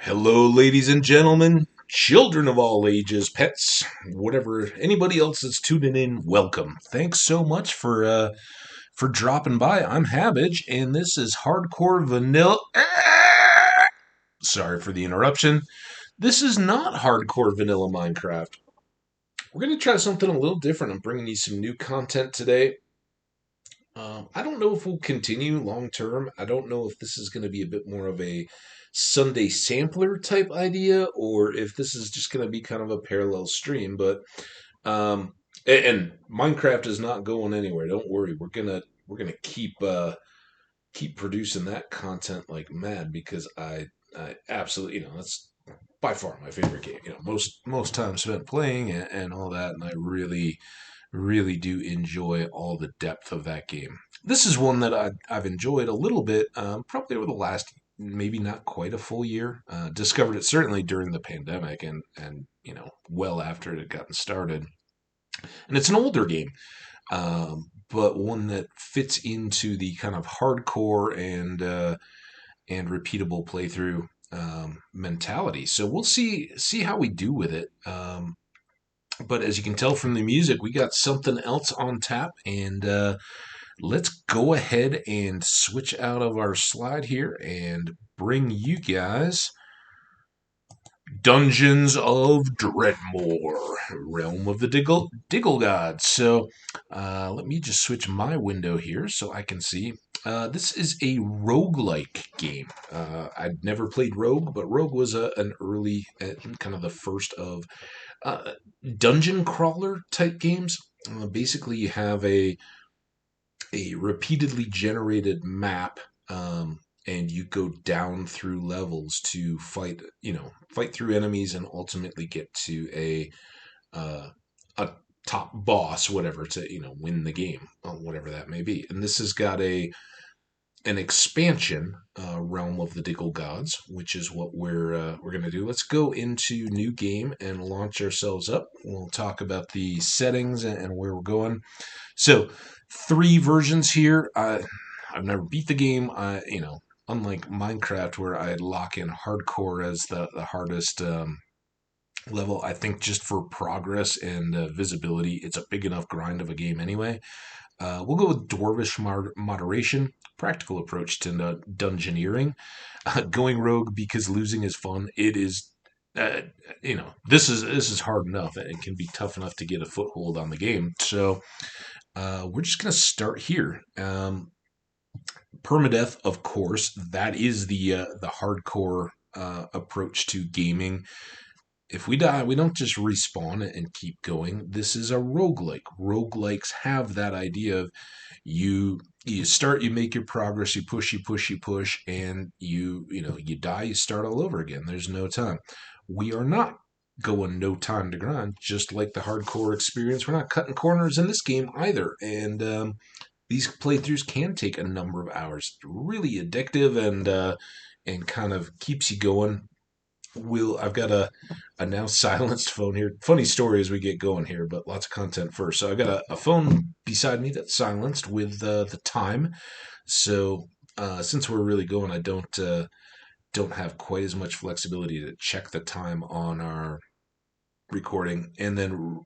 Hello, ladies and gentlemen, children of all ages, pets, whatever, anybody else that's tuning in, welcome. Thanks so much for dropping by. I'm Hambbage, and this is Hardcore Vanilla. Sorry for the interruption. This is not Hardcore Vanilla Minecraft. We're going to try something a little different. I'm bringing you some new content today. I don't know if we'll continue long term. I don't know if this is going to be a bit more of a Sunday sampler type idea or if this is just going to be kind of a parallel stream. But and Minecraft is not going anywhere. Don't worry. We're gonna keep producing that content like mad because I absolutely that's by far my favorite game. Most time spent playing and all that, and I really do enjoy all the depth of that game. This is one that I've enjoyed a little bit, probably over the last maybe not quite a full year. Discovered it certainly during the pandemic and well after it had gotten started. And it's an older game, but one that fits into the kind of hardcore and repeatable playthrough mentality. So we'll see how we do with it. But as you can tell from the music, we got something else on tap, and let's go ahead and switch out of our slide here and bring you guys Dungeons of Dredmor, Realm of the Diggle Gods. So let me just switch my window here so I can see. This is a roguelike game. I'd never played Rogue, but Rogue was an early, kind of the first of uh, dungeon crawler type games. Basically, you have a repeatedly generated map, and you go down through levels to fight through enemies and ultimately get to a top boss, whatever, to win the game, whatever that may be. And this has got an expansion, Realm of the Diggle Gods, which is what we're going to do. Let's go into new game and launch ourselves up. We'll talk about the settings and where we're going. So, three versions here. I've never beat the game. Unlike Minecraft, where I lock in hardcore as the hardest level, I think just for progress and visibility, it's a big enough grind of a game anyway. We'll go with Dwarvish moderation, practical approach to dungeoneering. Going rogue because losing is fun. It is, this is hard enough. It can be tough enough to get a foothold on the game. So we're just gonna start here. Permadeath, of course, that is the hardcore approach to gaming. If we die, we don't just respawn and keep going. This is a roguelike. Roguelikes have that idea of you start, you make your progress, you push, and you die, you start all over again. There's no time. We are not going no time to grind, just like the hardcore experience. We're not cutting corners in this game either. And these playthroughs can take a number of hours. Really addictive and kind of keeps you going. I've got a now silenced phone here. Funny story as we get going here, but lots of content first. So I've got a phone beside me that's silenced with the time. So since we're really going, I don't have quite as much flexibility to check the time on our recording. And then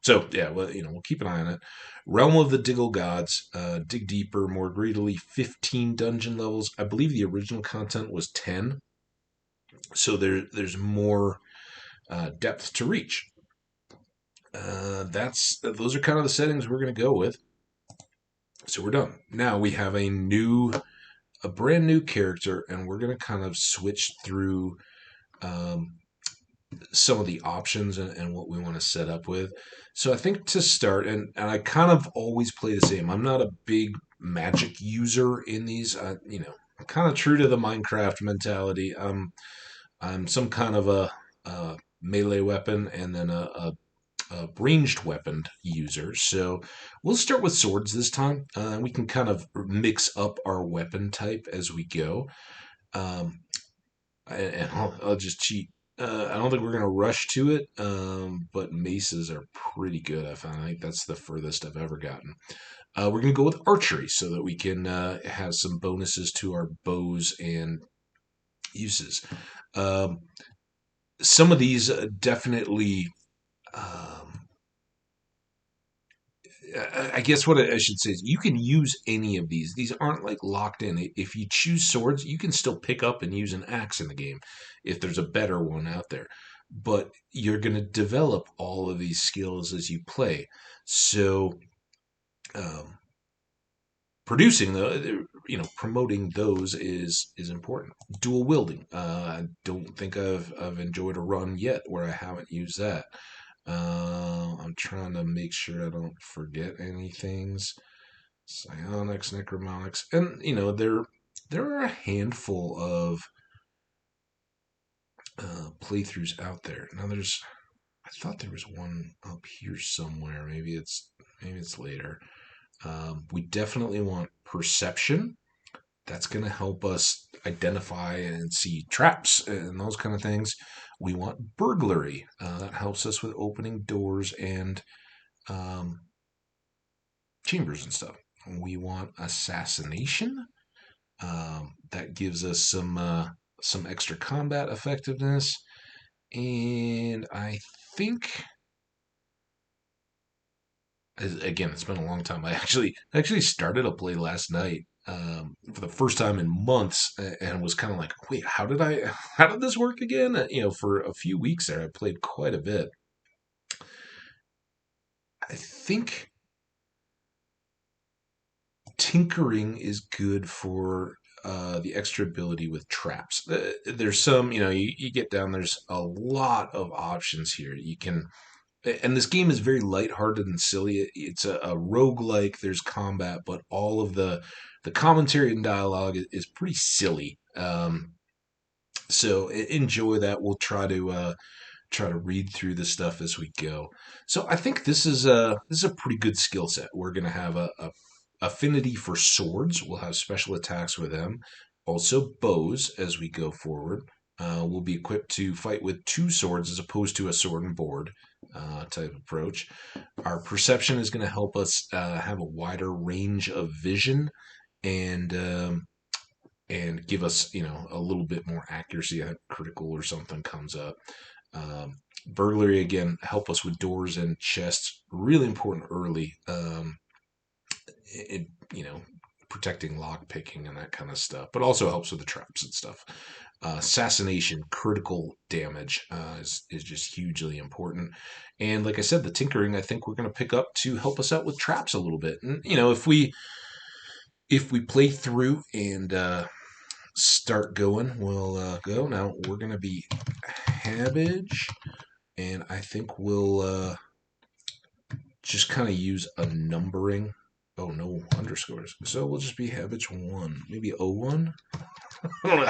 so yeah, well, we'll keep an eye on it. Realm of the Diggle Gods, dig deeper, more greedily. 15 dungeon levels. I believe the original content was 10. So there's more depth to reach. Those are kind of the settings we're going to go with. So we're done. Now we have a brand new character, and we're going to kind of switch through some of the options and what we want to set up with. So I think to start, and I kind of always play the same. I'm not a big magic user in these. Kind of true to the Minecraft mentality. I'm some kind of a melee weapon and then a ranged weapon user. So we'll start with swords this time. We can kind of mix up our weapon type as we go. And I'll just cheat. I don't think we're going to rush to it, but maces are pretty good, I find. I think that's the furthest I've ever gotten. We're going to go with archery so that we can have some bonuses to our bows and uses. Um, some of these definitely. Um, I guess what I should say is you can use any of these. These aren't like locked in. If you choose swords, you can still pick up and use an axe in the game if there's a better one out there. But you're going to develop all of these skills as you play. So um, producing promoting those is important. Dual wielding. I don't think I've enjoyed a run yet where I haven't used that. I'm trying to make sure I don't forget any things. Psionics, necromantics, and there are a handful of playthroughs out there. Now I thought there was one up here somewhere. Maybe it's later. We definitely want perception. That's going to help us identify and see traps and those kind of things. We want burglary. That helps us with opening doors and um, chambers and stuff. We want assassination. That gives us some extra combat effectiveness, and I think again it's been a long time. I actually started a play last night for the first time in months, and was kind of like, wait, how did this work again? For a few weeks there, I played quite a bit. I think tinkering is good for the extra ability with traps. There's some, you get down, there's a lot of options here. And this game is very lighthearted and silly. It's a roguelike, there's combat, but all of the commentary and dialogue is pretty silly. So enjoy that. We'll try to read through the stuff as we go. So I think this is a pretty good skill set. We're gonna have a affinity for swords. We'll have special attacks with them. Also bows as we go forward. We'll be equipped to fight with two swords as opposed to a sword and board type approach. Our perception is going to help us have a wider range of vision and and give us a little bit more accuracy. I think critical or something comes up. Burglary again help us with doors and chests. Really important early. It, protecting lock picking and that kind of stuff, but also helps with the traps and stuff. Assassination, critical damage is just hugely important. And like I said, the tinkering I think we're going to pick up to help us out with traps a little bit. And if we play through and start going, we'll go. Now we're going to be Hambbage, and I think we'll just kind of use a numbering. Oh, no underscores. So we'll just be Hambbage 1, maybe O1. I don't know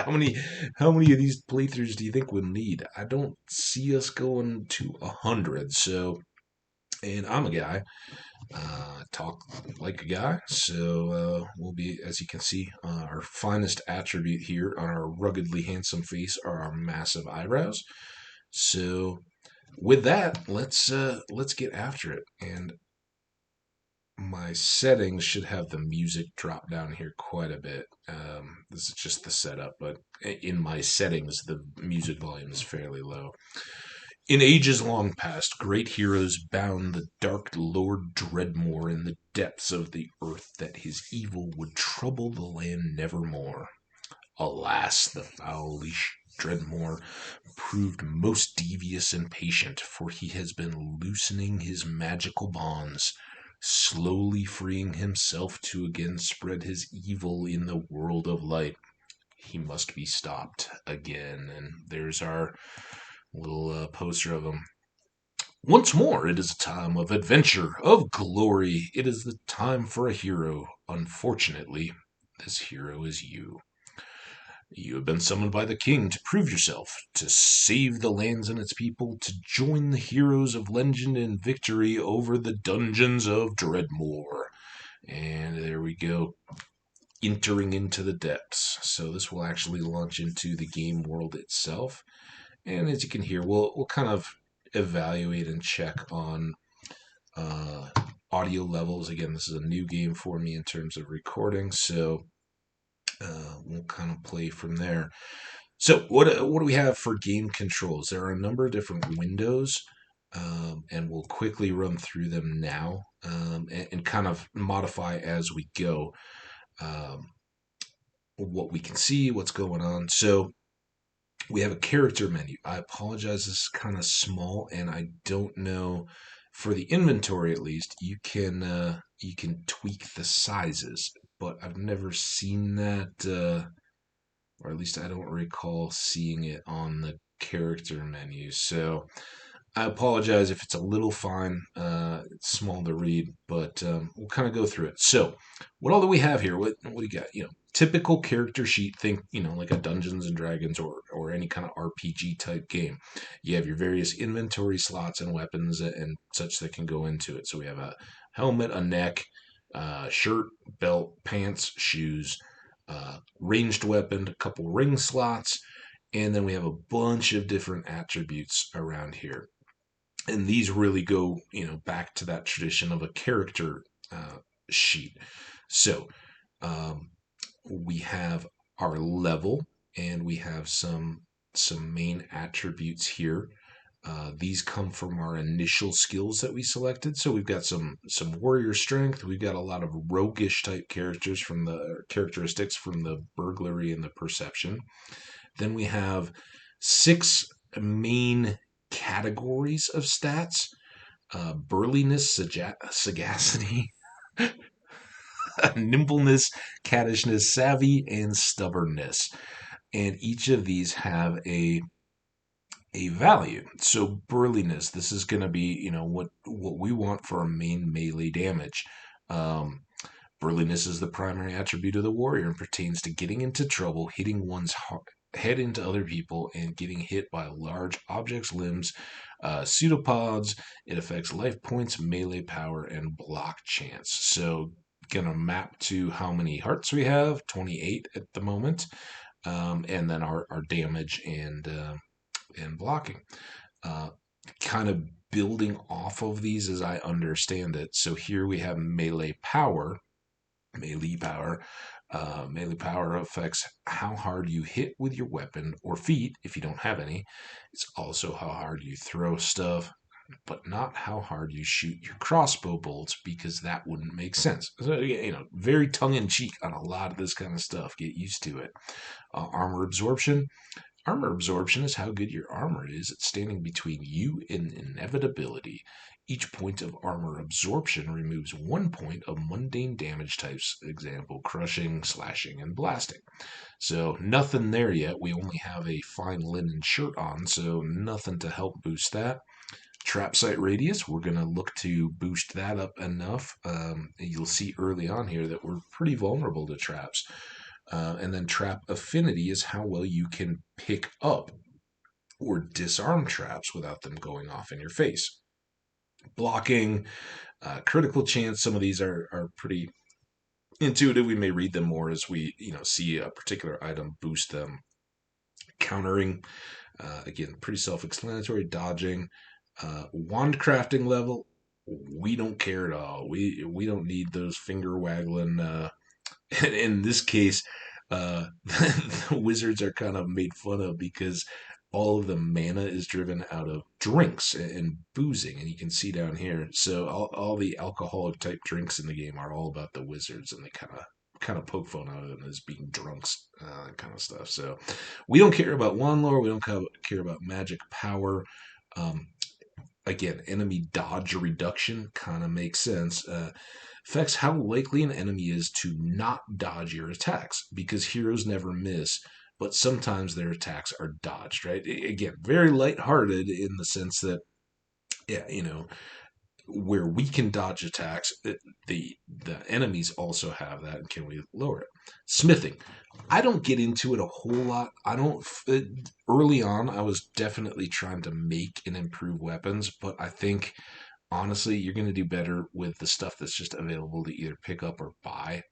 how many of these playthroughs do you think we'll need? I don't see us going to 100. So, and I'm a guy, talk like a guy. So we'll be, as you can see, our finest attribute here on our ruggedly handsome face are our massive eyebrows. So, with that, let's get after it. And my settings should have the music drop down here quite a bit. This is just the setup, but in my settings, the music volume is fairly low. In ages long past, great heroes bound the dark Lord Dredmor in the depths of the earth, that his evil would trouble the land nevermore. Alas, the foul leash Dredmor proved most devious and patient, for he has been loosening his magical bonds, slowly freeing himself to again spread his evil in the world of light. He must be stopped again. And there's our little poster of him. Once more, it is a time of adventure, of glory. It is the time for a hero. Unfortunately, this hero is you. You have been summoned by the king to prove yourself, to save the lands and its people, to join the heroes of legend and victory over the Dungeons of Dredmor. And there we go, entering into the depths. So this will actually launch into the game world itself. And as you can hear, we'll kind of evaluate and check on audio levels. Again, this is a new game for me in terms of recording, so we'll kind of play from there. So what do we have for game controls? There are a number of different windows, and we'll quickly run through them now, and kind of modify as we go, um, what we can see, what's going on. So we have a character menu. I apologize, this is kind of small, and I don't know, for the inventory at least, you can tweak the sizes, but I've never seen that, or at least I don't recall seeing it on the character menu. So I apologize if it's a little fine. It's small to read, but we'll kind of go through it. So, what all do we have here? What do you got? Typical character sheet. Think, like a Dungeons and Dragons or any kind of RPG type game. You have your various inventory slots and weapons and such that can go into it. So we have a helmet, a neck, shirt, belt, pants, shoes, ranged weapon, a couple ring slots, and then we have a bunch of different attributes around here. And these really go, back to that tradition of a character sheet. So um, we have our level, and we have some main attributes here. These come from our initial skills that we selected. So we've got some warrior strength. We've got a lot of roguish type characters from the characteristics from the burglary and the perception. Then we have 6 main categories of stats: burliness, sagacity, nimbleness, cattishness, savvy, and stubbornness. And each of these have a value. So burliness, this is going to be, what we want for our main melee damage. Um, Burliness is the primary attribute of the warrior and pertains to getting into trouble, hitting one's head into other people, and getting hit by large objects, limbs, pseudopods. It affects life points, melee power, and block chance. So, gonna map to how many hearts we have, 28 at the moment, and then our damage and blocking. Uh, Kind of building off of these as I understand it. So here we have melee power. Melee power. Melee power affects how hard you hit with your weapon or feet if you don't have any. It's also how hard you throw stuff, but not how hard you shoot your crossbow bolts, because that wouldn't make sense. So, very tongue in cheek on a lot of this kind of stuff. Get used to it. Armor absorption. Armor absorption is how good your armor is at standing between you and inevitability. Each point of armor absorption removes 1 point of mundane damage types, example, crushing, slashing, and blasting. So nothing there yet. We only have a fine linen shirt on, so nothing to help boost that. Trap site radius, we're going to look to boost that up enough. You'll see early on here that we're pretty vulnerable to traps. And then trap affinity is how well you can pick up or disarm traps without them going off in your face. Blocking, critical chance. Some of these are pretty intuitive. We may read them more as we see a particular item boost them. Countering, again, pretty self-explanatory. Dodging, wand crafting level. We don't care at all. We don't need those finger waggling. In this case, the wizards are kind of made fun of because all of the mana is driven out of drinks and boozing, and you can see down here. So all the alcoholic type drinks in the game are all about the wizards, and they kind of poke fun out of them as being drunks, kind of stuff. So we don't care about wand lore. We don't care about magic power. Again, enemy dodge reduction kind of makes sense. Affects how likely an enemy is to not dodge your attacks, because heroes never miss, but sometimes their attacks are dodged, right? Again, very lighthearted in the sense that, yeah, where we can dodge attacks, the enemies also have that, and can we lower it? Smithing. I don't get into it a whole lot. I don't. Early on, I was definitely trying to make and improve weapons, but I think honestly, you're going to do better with the stuff that's just available to either pick up or buy.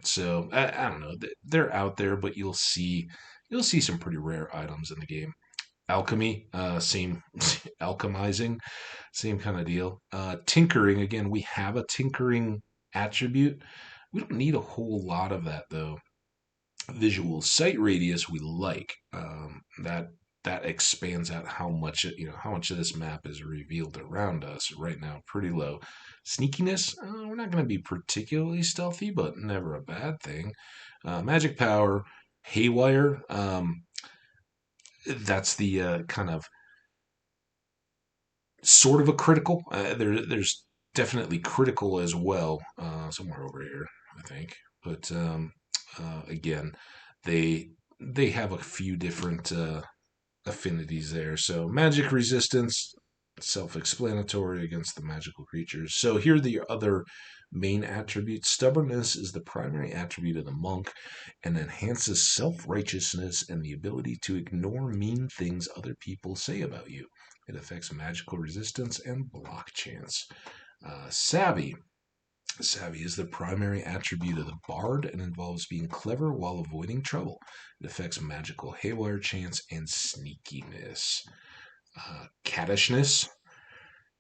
So I don't know. They're out there, but you'll see some pretty rare items in the game. Alchemy, same alchemizing, same kind of deal. Tinkering, again, we have a tinkering attribute. We don't need a whole lot of that though. Visual sight radius we like. That expands out how much how much of this map is revealed around us. Right now, pretty low. Sneakiness, we're not going to be particularly stealthy, but never a bad thing. Magic power, haywire. That's the kind of sort of a critical. There's definitely critical as well, somewhere over here, I think. But again, they they have a few different affinities there. So magic resistance, self-explanatory against the magical creatures. So here are the other main attributes. Stubbornness is the primary attribute of the monk and enhances self-righteousness and the ability to ignore mean things other people say about you. It affects magical resistance and block chance. Savvy. Savvy is the primary attribute of the bard and involves being clever while avoiding trouble. It affects magical haywire chance and sneakiness. Cattishness.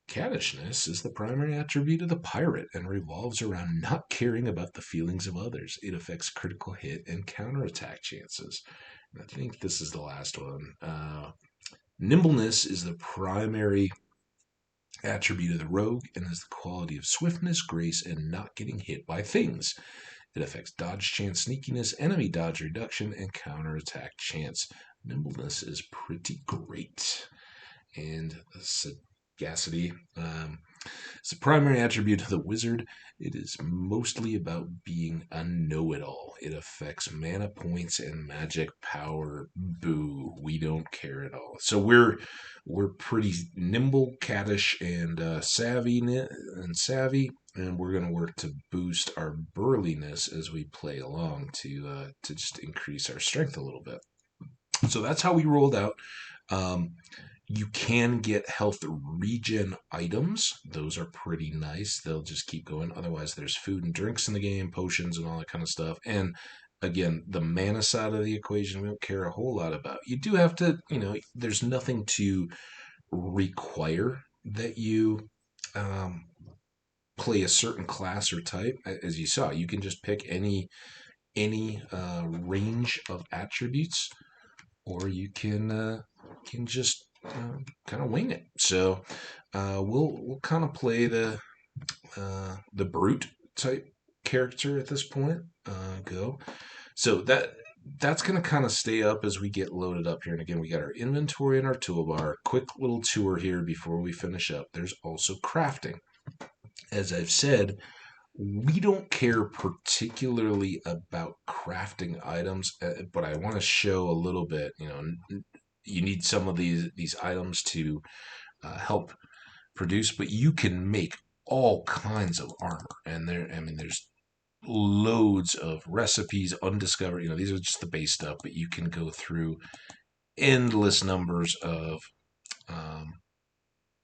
Cattishness is the primary attribute of the pirate and revolves around not caring about the feelings of others. It affects critical hit and counterattack chances. And I think this is the last one. Nimbleness is the primary attribute of the rogue and is the quality of swiftness, grace, and not getting hit by things. It affects dodge chance, sneakiness, enemy dodge reduction, and counterattack chance. Nimbleness is pretty great. And sagacity. It's the primary attribute of the wizard. It is mostly about being a know-it-all. It affects mana points and magic power. Boo, we don't care at all. So we're pretty nimble, caddish, and savvy, and we're going to work to boost our burliness as we play along to just increase our strength a little bit. So that's how we rolled out. You can get health regen items. Those are pretty nice. They'll just keep going. Otherwise, there's food and drinks in the game, potions and all that kind of stuff. And again, the mana side of the equation, we don't care a whole lot about. You do have to, there's nothing to require that you play a certain class or type. As you saw, you can just pick any range of attributes, or you can just kind of wing it. So we'll kind of play the brute type character at this point. Go. So that's going to kind of stay up as we get loaded up here. And again, we got our inventory and our toolbar. Quick little tour here before we finish up. There's also crafting. As I've said, we don't care particularly about crafting items, but I want to show a little bit. You need some of these items to help produce, but you can make all kinds of armor, and there's loads of recipes, undiscovered. These are just the base stuff, but you can go through endless numbers of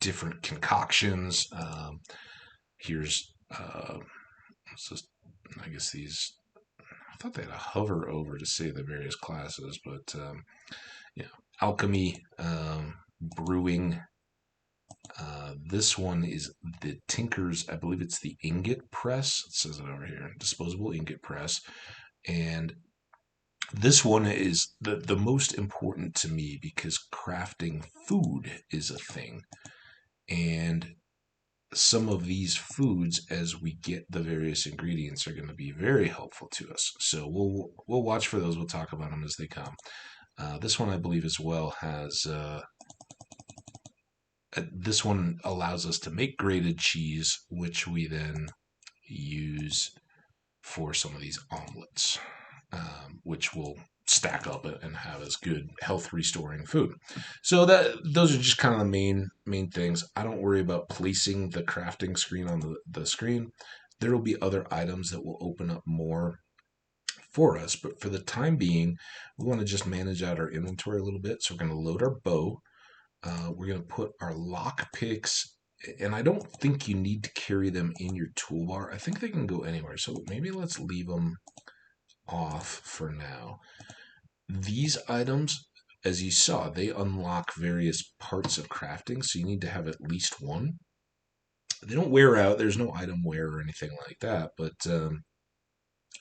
different concoctions. Here's I guess these. I thought they had a hover over to say the various classes, but alchemy, brewing. This one is the Tinker's, I believe it's the ingot press. It says it over here, disposable ingot press. And this one is the most important to me because crafting food is a thing. And some of these foods, as we get the various ingredients, are going to be very helpful to us. So we'll watch for those. We'll talk about them as they come. This one, I believe, as well has. This one allows us to make grated cheese, which we then use for some of these omelets, which will stack up and have as good health restoring food. So those are just kind of the main things. I don't worry about placing the crafting screen on the screen. There will be other items that will open up more for us, but for the time being, we want to just manage out our inventory a little bit. So we're going to load our bow. We're going to put our lock picks, and I don't think you need to carry them in your toolbar. I think they can go anywhere. So maybe let's leave them off for now. These items, as you saw, they unlock various parts of crafting, so you need to have at least one. They don't wear out. There's no item wear or anything like that, but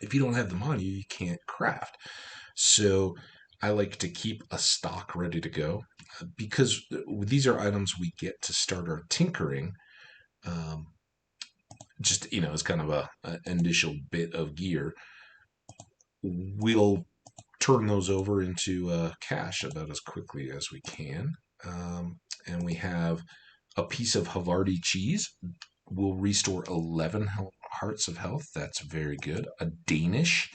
if you don't have them on you, you can't craft. So I like to keep a stock ready to go because these are items we get to start our tinkering. Um, just, as kind of an initial bit of gear. We'll turn those over into cash about as quickly as we can. And we have a piece of Havarti cheese will restore 11 hearts of health. That's very good. A Danish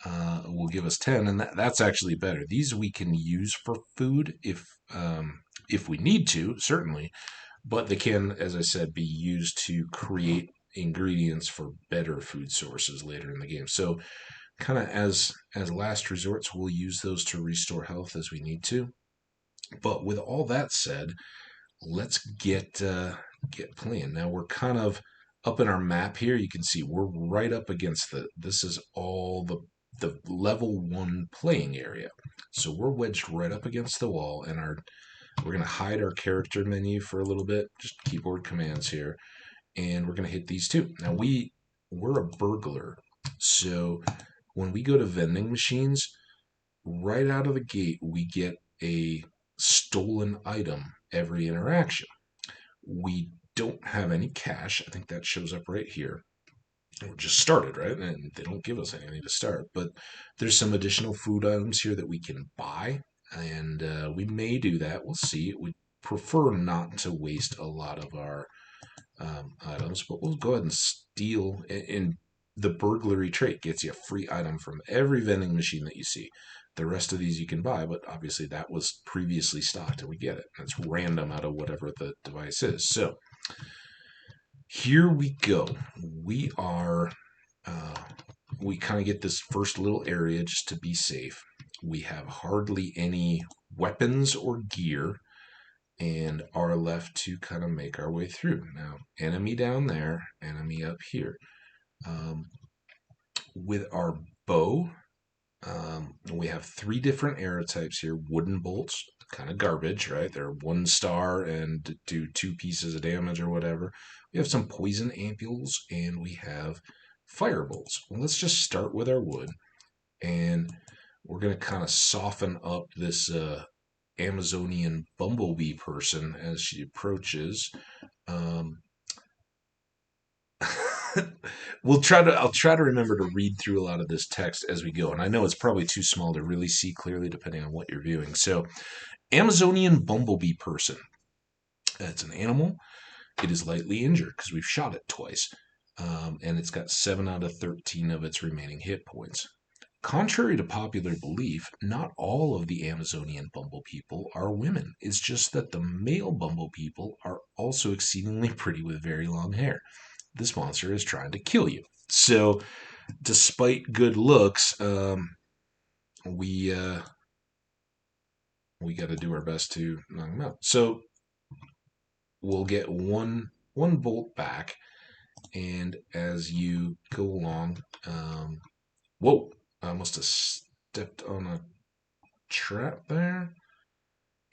will give us 10, and that's actually better. These we can use for food if we need to, certainly, but they can, as I said, be used to create ingredients for better food sources later in the game. So kind of as last resorts, we'll use those to restore health as we need to. But with all that said, let's get playing. Now we're kind of up in our map here. You can see we're right up against this is all the level 1 playing area. So we're wedged right up against the wall, and we're going to hide our character menu for a little bit, just keyboard commands here, and we're going to hit these two. Now we're a burglar, so when we go to vending machines, right out of the gate, we get a stolen item every interaction. We don't have any cash. I think that shows up right here. We're just started, right? And they don't give us anything to start. But there's some additional food items here that we can buy, and we may do that. We'll see. We prefer not to waste a lot of our items, but we'll go ahead and steal. And the burglary trait gets you a free item from every vending machine that you see. The rest of these you can buy, but obviously that was previously stocked and we get it. It's random out of whatever the device is. So here we go. We kind of get this first little area just to be safe. We have hardly any weapons or gear and are left to kind of make our way through. Now, enemy down there, enemy up here. With our bow, we have 3 different arrow types here. Wooden bolts, kind of garbage, right? They're 1 star and do 2 pieces of damage or whatever. We have some poison ampules, and we have fire bolts. Well, let's just start with our wood, and we're going to kind of soften up this Amazonian bumblebee person as she approaches. I'll try to remember to read through a lot of this text as we go. And I know it's probably too small to really see clearly depending on what you're viewing. So, Amazonian bumblebee person. It's an animal. It is lightly injured because we've shot it twice. And it's got 7 out of 13 of its remaining hit points. Contrary to popular belief, not all of the Amazonian bumble people are women. It's just that the male bumble people are also exceedingly pretty with very long hair. This monster is trying to kill you. So, despite good looks, we got to do our best to knock him out. So, we'll get one bolt back, and as you go along, whoa! I must have stepped on a trap there.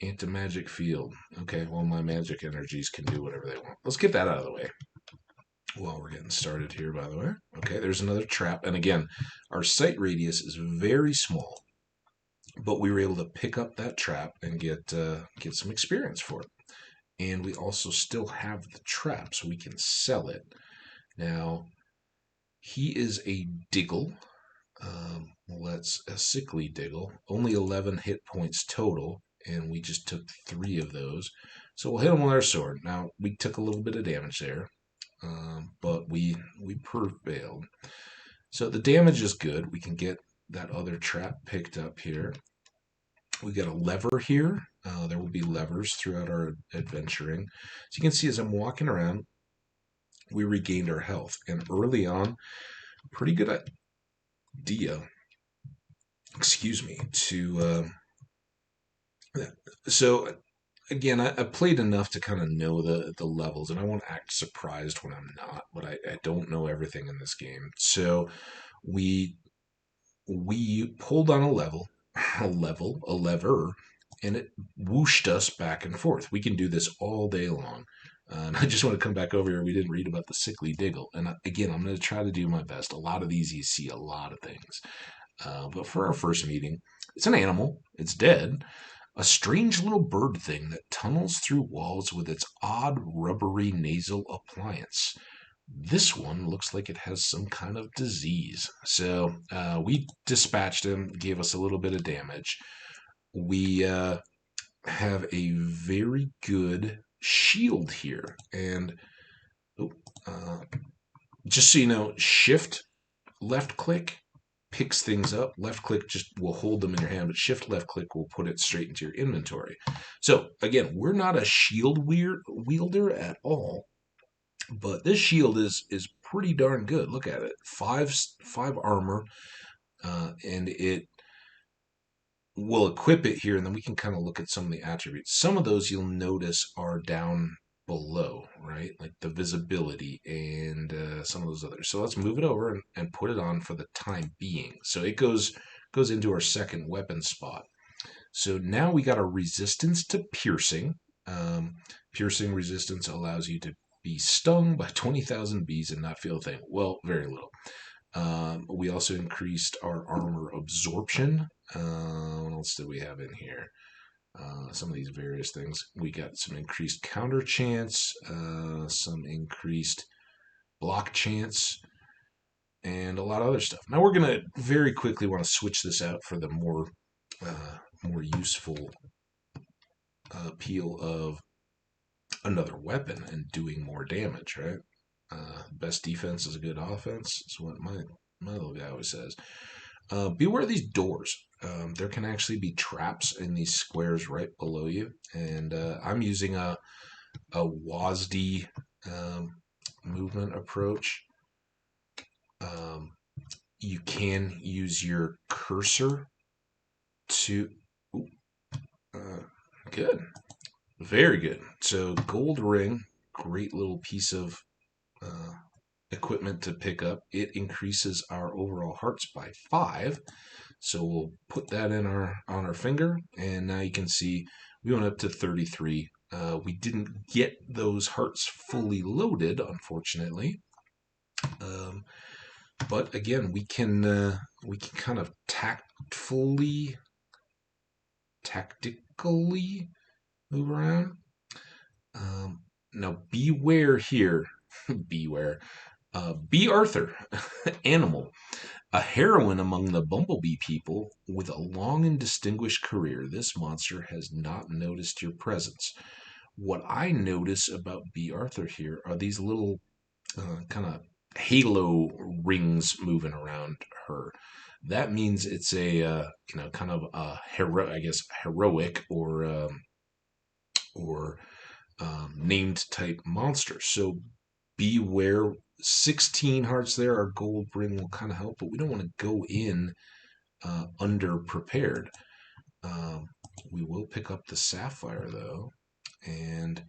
Anti-magic field. Okay, well, my magic energies can do whatever they want. Let's get that out of the way. Well, we're getting started here, by the way. Okay, there's another trap. And again, our sight radius is very small, but we were able to pick up that trap and get some experience for it. And we also still have the trap, so we can sell it. Now, he is a Diggle. Well, that's a sickly Diggle. Only 11 hit points total, and we just took 3 of those. So we'll hit him with our sword. Now, we took a little bit of damage there. But we prevailed. So the damage is good. We can get that other trap picked up here. We got a lever here. There will be levers throughout our adventuring. So you can see as I'm walking around, we regained our health. And early on, pretty good idea, so again, I played enough to kind of know the levels, and I won't act surprised when I'm not, but I don't know everything in this game. So we pulled on a lever, and it whooshed us back and forth. We can do this all day long. And I just want to come back over here. We didn't read about the sickly diggle. And again, I'm going to try to do my best. A lot of these, you see a lot of things. But for our first meeting, it's an animal. It's dead. A strange little bird thing that tunnels through walls with its odd rubbery nasal appliance. This one looks like it has some kind of disease. So we dispatched him, gave us a little bit of damage. We have a very good shield here. And just so you know, shift, left click picks things up. Left click just will hold them in your hand, but shift left click will put it straight into your inventory. So again, we're not a shield wielder at all, but this shield is pretty darn good. Look at it, five armor, and it will equip it here, and then we can kind of look at some of the attributes. Some of those you'll notice are down below, right? Like the visibility and some of those others. So let's move it over and put it on for the time being. So it goes into our second weapon spot. So now we got a resistance to piercing. Piercing resistance allows you to be stung by 20,000 bees and not feel a thing. Well, very little. We also increased our armor absorption. What else did we have in here? Some of these various things. We got some increased counter chance, some increased block chance, and a lot of other stuff. Now we're going to very quickly want to switch this out for the more useful appeal of another weapon and doing more damage, right? Best defense is a good offense. That's what my little guy always says. Beware of these doors. There can actually be traps in these squares right below you, and I'm using a WASD movement approach. You can use your cursor to... good. Very good. So gold ring, great little piece of equipment to pick up. It increases our overall hearts by 5. So we'll put that in on our finger, and now you can see we went up to 33. We didn't get those hearts fully loaded, unfortunately. But again, we can kind of tactically move around. Now beware here. Beware. Bee Arthur, animal, a heroine among the bumblebee people with a long and distinguished career. This monster has not noticed your presence. What I notice about Bee Arthur here are these little kind of halo rings moving around her. That means it's a kind of a heroic or named type monster. So beware. 16 hearts there. Our gold ring will kind of help, but we don't want to go in under prepared. We will pick up the sapphire though, and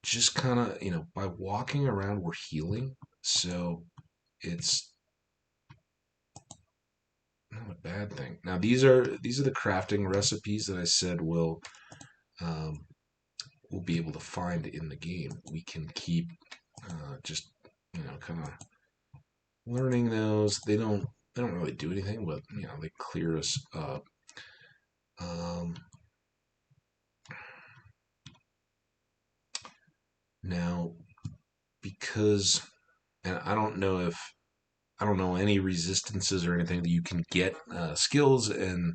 just kind of, by walking around, we're healing. So it's not a bad thing. Now these are the crafting recipes that I said we'll be able to find in the game. We can keep just kind of learning those. They don't really do anything, but they clear us up. Now, because, and I don't know any resistances or anything that you can get skills and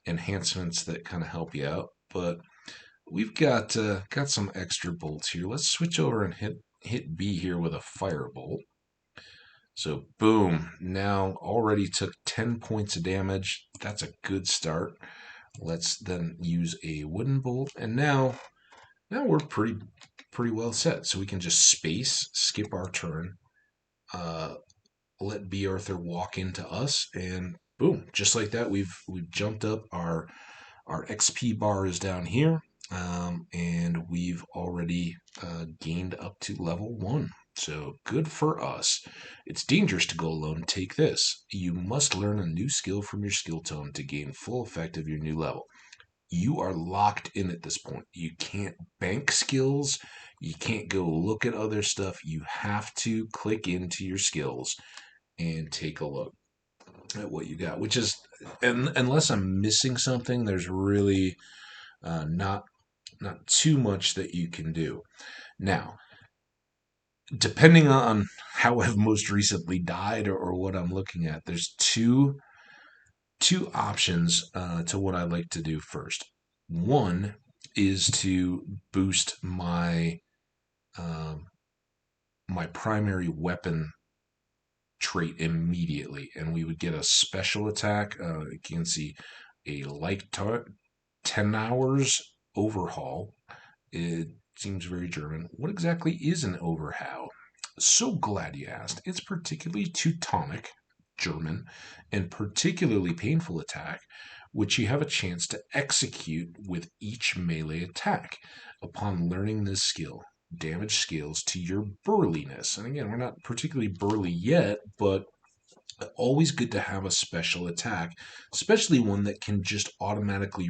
enhancements that kind of help you out, but we've got some extra bolts here. Let's switch over and hit B here with a firebolt. So boom, now already took 10 points of damage. That's a good start. Let's then use a wooden bolt, and now we're pretty well set. So we can just skip our turn, let B Arthur walk into us, and boom, just like that, we've jumped up. Our XP bar is down here. And we've already gained up to level 1. So good for us. It's dangerous to go alone. Take this. You must learn a new skill from your skill tome to gain full effect of your new level. You are locked in at this point. You can't bank skills. You can't go look at other stuff. You have to click into your skills and take a look at what you got, which is, and unless I'm missing something, there's really not too much that you can do. Now, depending on how I've most recently died or what I'm looking at, there's two options to what I like to do first. One is to boost my my primary weapon trait immediately, and we would get a special attack. You can see a lighthearted 10 hours overhaul. It seems very German. What exactly is an overhaul? So glad you asked. It's particularly Teutonic, German, and particularly painful attack, which you have a chance to execute with each melee attack. Upon learning this skill, damage scales to your burliness. And again, we're not particularly burly yet, but always good to have a special attack, especially one that can just automatically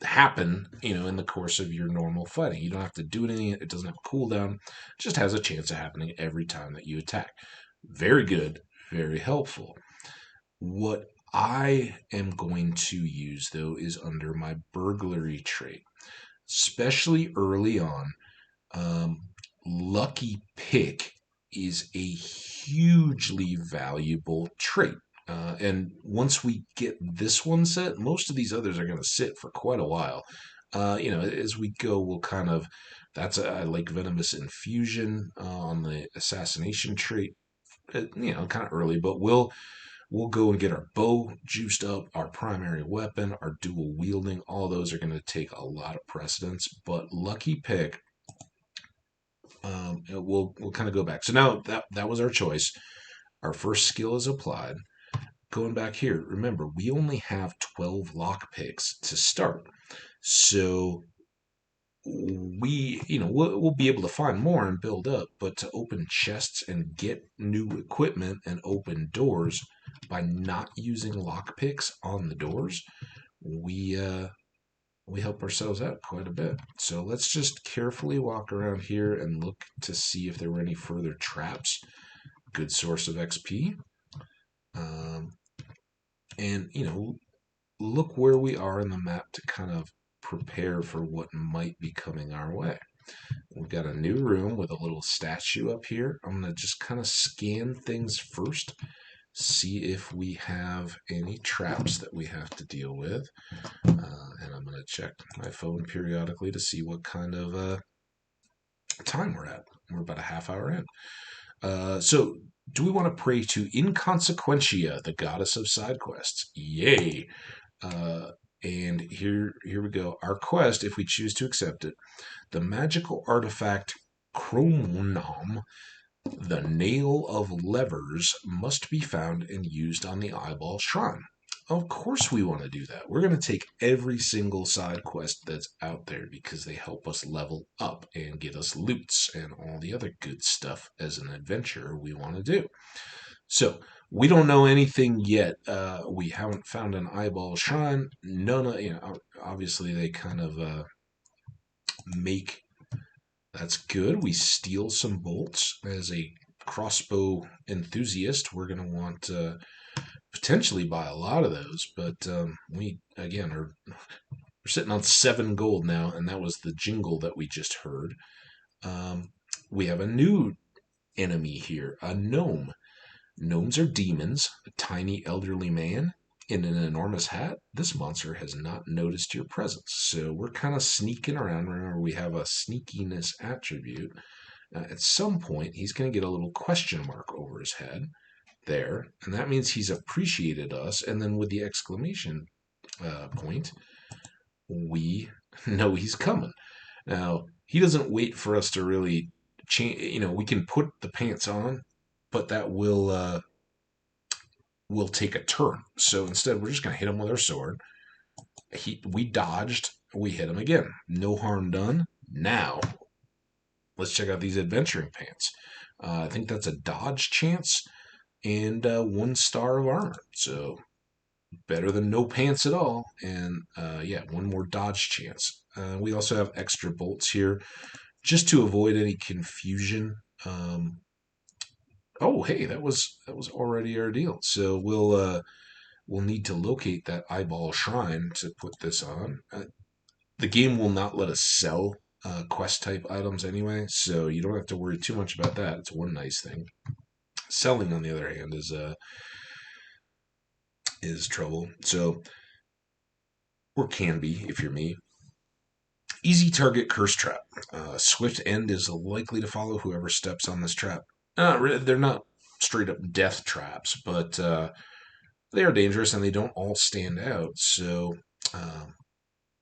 happen, in the course of your normal fighting. You don't have to do anything. It doesn't have a cooldown. It just has a chance of happening every time that you attack. Very good, very helpful. What I am going to use, though, is under my burglary trait, especially early on. Lucky Pick is a hugely valuable trait. And once we get this one set, most of these others are going to sit for quite a while. As we go, we'll kind of, I like Venomous Infusion on the assassination trait, kind of early, but we'll go and get our bow juiced up, our primary weapon, our dual wielding. All those are going to take a lot of precedence, but Lucky Pick, we'll kind of go back. So now that was our choice. Our first skill is applied. Going back here, remember, we only have 12 lockpicks to start. So we'll be able to find more and build up, but to open chests and get new equipment and open doors by not using lockpicks on the doors, we help ourselves out quite a bit. So let's just carefully walk around here and look to see if there were any further traps. Good source of XP. And, look where we are in the map to kind of prepare for what might be coming our way. We've got a new room with a little statue up here. I'm going to just kind of scan things first, see if we have any traps that we have to deal with. And I'm going to check my phone periodically to see what kind of time we're at. We're about a half hour in. So do we want to pray to Inconsequentia, the goddess of side quests? Yay! And here we go. Our quest, if we choose to accept it, the magical artifact Chromonam, the Nail of Levers, must be found and used on the Eyeball Shrine. Of course we want to do that. We're going to take every single side quest that's out there because they help us level up and get us loots and all the other good stuff as an adventurer we want to do. So we don't know anything yet. We haven't found an Eyeball Shrine. None of, obviously they kind of make, that's good. We steal some bolts. As a crossbow enthusiast, we're going to want to potentially buy a lot of those, but we, again, we're sitting on 7 gold now, and that was the jingle that we just heard. We have a new enemy here, a gnome. Gnomes are demons, a tiny elderly man in an enormous hat. This monster has not noticed your presence, so we're kind of sneaking around. Remember, we have a sneakiness attribute. At some point, he's going to get a little question mark over his head there, and that means he's appreciated us. And then with the exclamation point, we know he's coming. Now, he doesn't wait for us to really change. We can put the pants on, but that will take a turn. So instead, we're just going to hit him with our sword. We dodged. We hit him again. No harm done. Now, let's check out these adventuring pants. I think that's a dodge chance and 1 star of armor. So better than no pants at all. And 1 more dodge chance. We also have extra bolts here just to avoid any confusion. Oh, hey, that was already our deal. So we'll need to locate that eyeball shrine to put this on. The game will not let us sell quest type items anyway, so you don't have to worry too much about that. It's one nice thing. Selling, on the other hand, is trouble. So, or can be if you're me. Easy target curse trap. Swift end is likely to follow whoever steps on this trap. They're not straight up death traps, but they are dangerous and they don't all stand out. So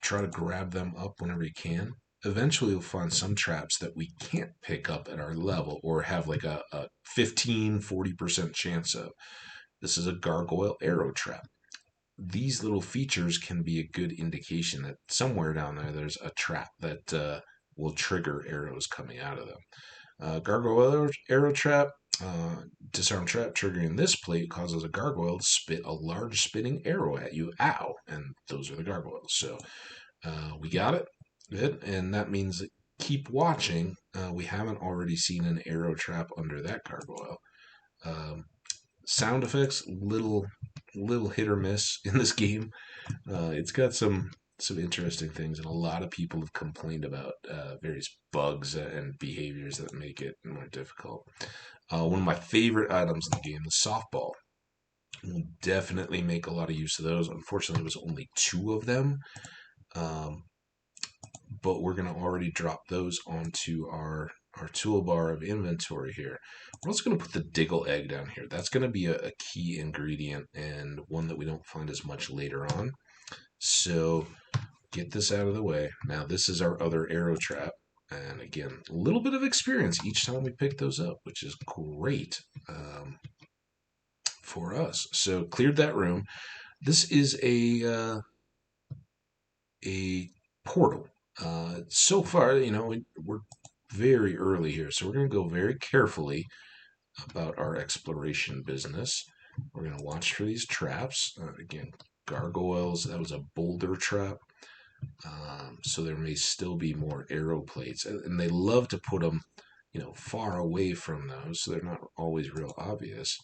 try to grab them up whenever you can. Eventually, you'll find some traps that we can't pick up at our level or have like a 15-40% chance of. This is a gargoyle arrow trap. These little features can be a good indication that somewhere down there's a trap that will trigger arrows coming out of them. Gargoyle arrow trap, disarm trap triggering this plate causes a gargoyle to spit a large spinning arrow at you. Ow! And those are the gargoyles. So we got it. Good. And that means keep watching. We haven't already seen an arrow trap under that gargoyle. Sound effects, little hit or miss in this game. It's got some interesting things, and a lot of people have complained about various bugs and behaviors that make it more difficult. One of my favorite items in the game, the softball. We'll definitely make a lot of use of those. Unfortunately, there was only 2 of them, but we're going to already drop those onto our toolbar of inventory here. We're also going to put the Diggle egg down here. That's going to be a key ingredient and one that we don't find as much later on. So get this out of the way. Now this is our other arrow trap. And again, a little bit of experience each time we pick those up, which is great for us. So cleared that room. This is a portal. So far, we're very early here, so we're going to go very carefully about our exploration business. We're going to watch for these traps. Again, gargoyles, that was a boulder trap. So there may still be more arrow plates. And they love to put them, far away from those, so they're not always real obvious.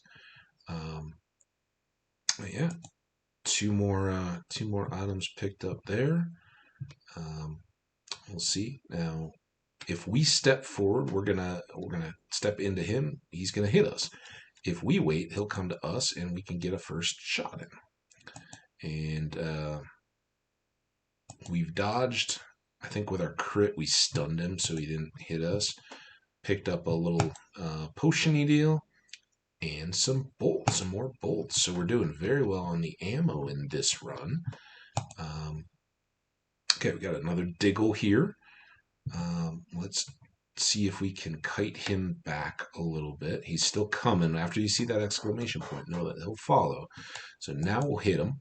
But yeah, two more items picked up there. We'll see. Now, if we step forward, we're gonna step into him. He's gonna hit us. If we wait, he'll come to us, and we can get a first shot in. And we've dodged. I think with our crit, we stunned him, so he didn't hit us. Picked up a little potion-y deal, and some bolts, some more bolts. So we're doing very well on the ammo in this run. Okay, we got another Diggle here. Let's see if we can kite him back a little bit. He's still coming. After you see that exclamation point, know that he'll follow. So now we'll hit him.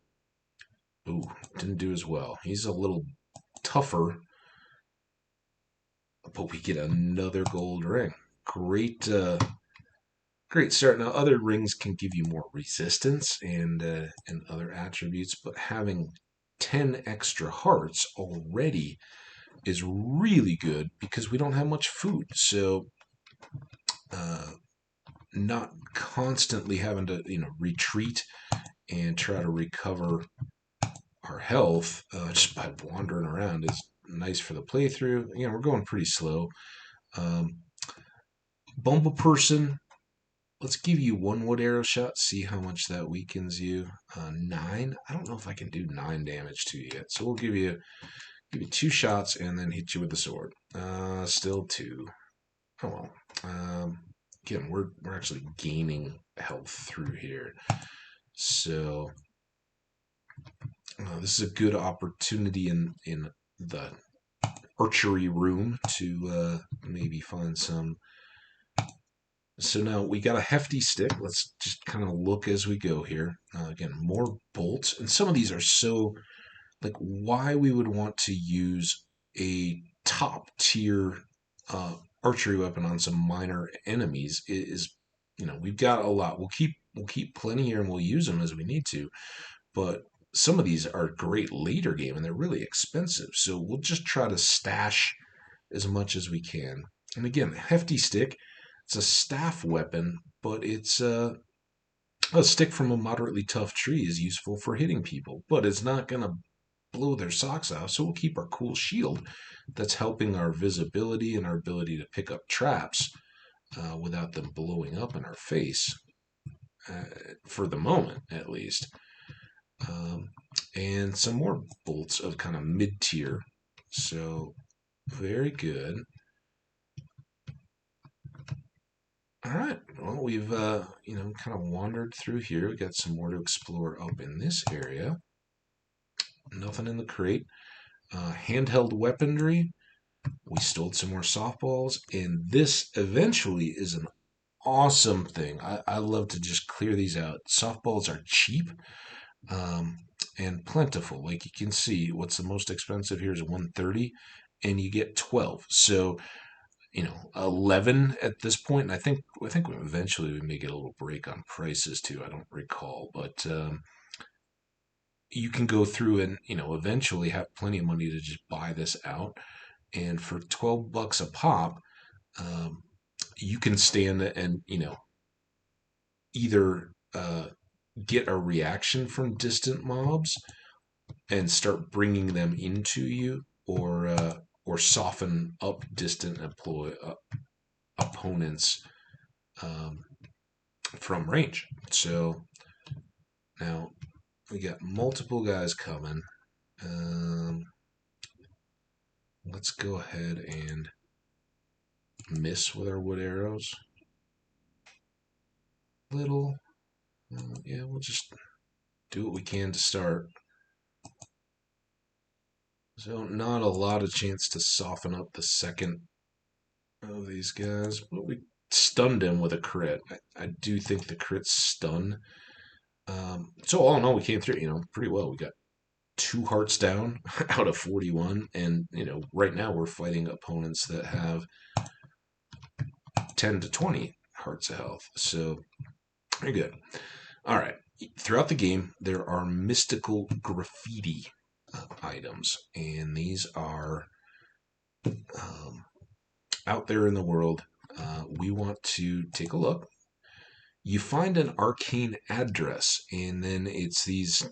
Ooh, didn't do as well. He's a little tougher, but we get another gold ring. Great start. Now, other rings can give you more resistance and other attributes, but having 10 extra hearts already is really good because we don't have much food. So not constantly having to retreat and try to recover our health just by wandering around is nice for the playthrough. Again, we're going pretty slow. Bumble person, let's give you 1 wood arrow shot, see how much that weakens you. 9. I don't know if I can do 9 damage to you yet, so we'll give you 2 shots and then hit you with the sword. Still 2. Oh well. Again, we're actually gaining health through here. So this is a good opportunity in the archery room to maybe find some. So now we got a hefty stick. Let's just kind of look as we go here. Again, more bolts. And some of these are so, like, why we would want to use a top tier archery weapon on some minor enemies is, we've got a lot. We'll keep plenty here and we'll use them as we need to. But some of these are great later game and they're really expensive. So we'll just try to stash as much as we can. And again, hefty stick, it's a staff weapon, but it's a stick from a moderately tough tree is useful for hitting people, but it's not going to blow their socks off, so we'll keep our cool shield that's helping our visibility and our ability to pick up traps without them blowing up in our face, for the moment at least. And some more bolts of kind of mid-tier. So, very good. All right. Well, we've kind of wandered through here. We got some more to explore up in this area. Nothing in the crate. Handheld weaponry. We stole some more softballs, and this eventually is an awesome thing. I love to just clear these out. Softballs are cheap and plentiful. Like you can see, what's the most expensive here is 130, and you get 12. So 11 at this point, and I think eventually we may get a little break on prices too. I don't recall, but you can go through and eventually have plenty of money to just buy this out, and for $12 a pop, you can stand and either get a reaction from distant mobs and start bringing them into you, or soften up distant opponents from range. So now we got multiple guys coming. Let's go ahead and miss with our wood arrows. Little, yeah, we'll just do what we can to start. So not a lot of chance to soften up the second of these guys, but we stunned him with a crit. I do think the crits stun. So all in all, we came through, pretty well. We got 2 hearts down out of 41, and right now we're fighting opponents that have 10 to 20 hearts of health. So very good. All right. Throughout the game, there are mystical graffiti items, and these are out there in the world. We want to take a look. You find an arcane address, and then it's these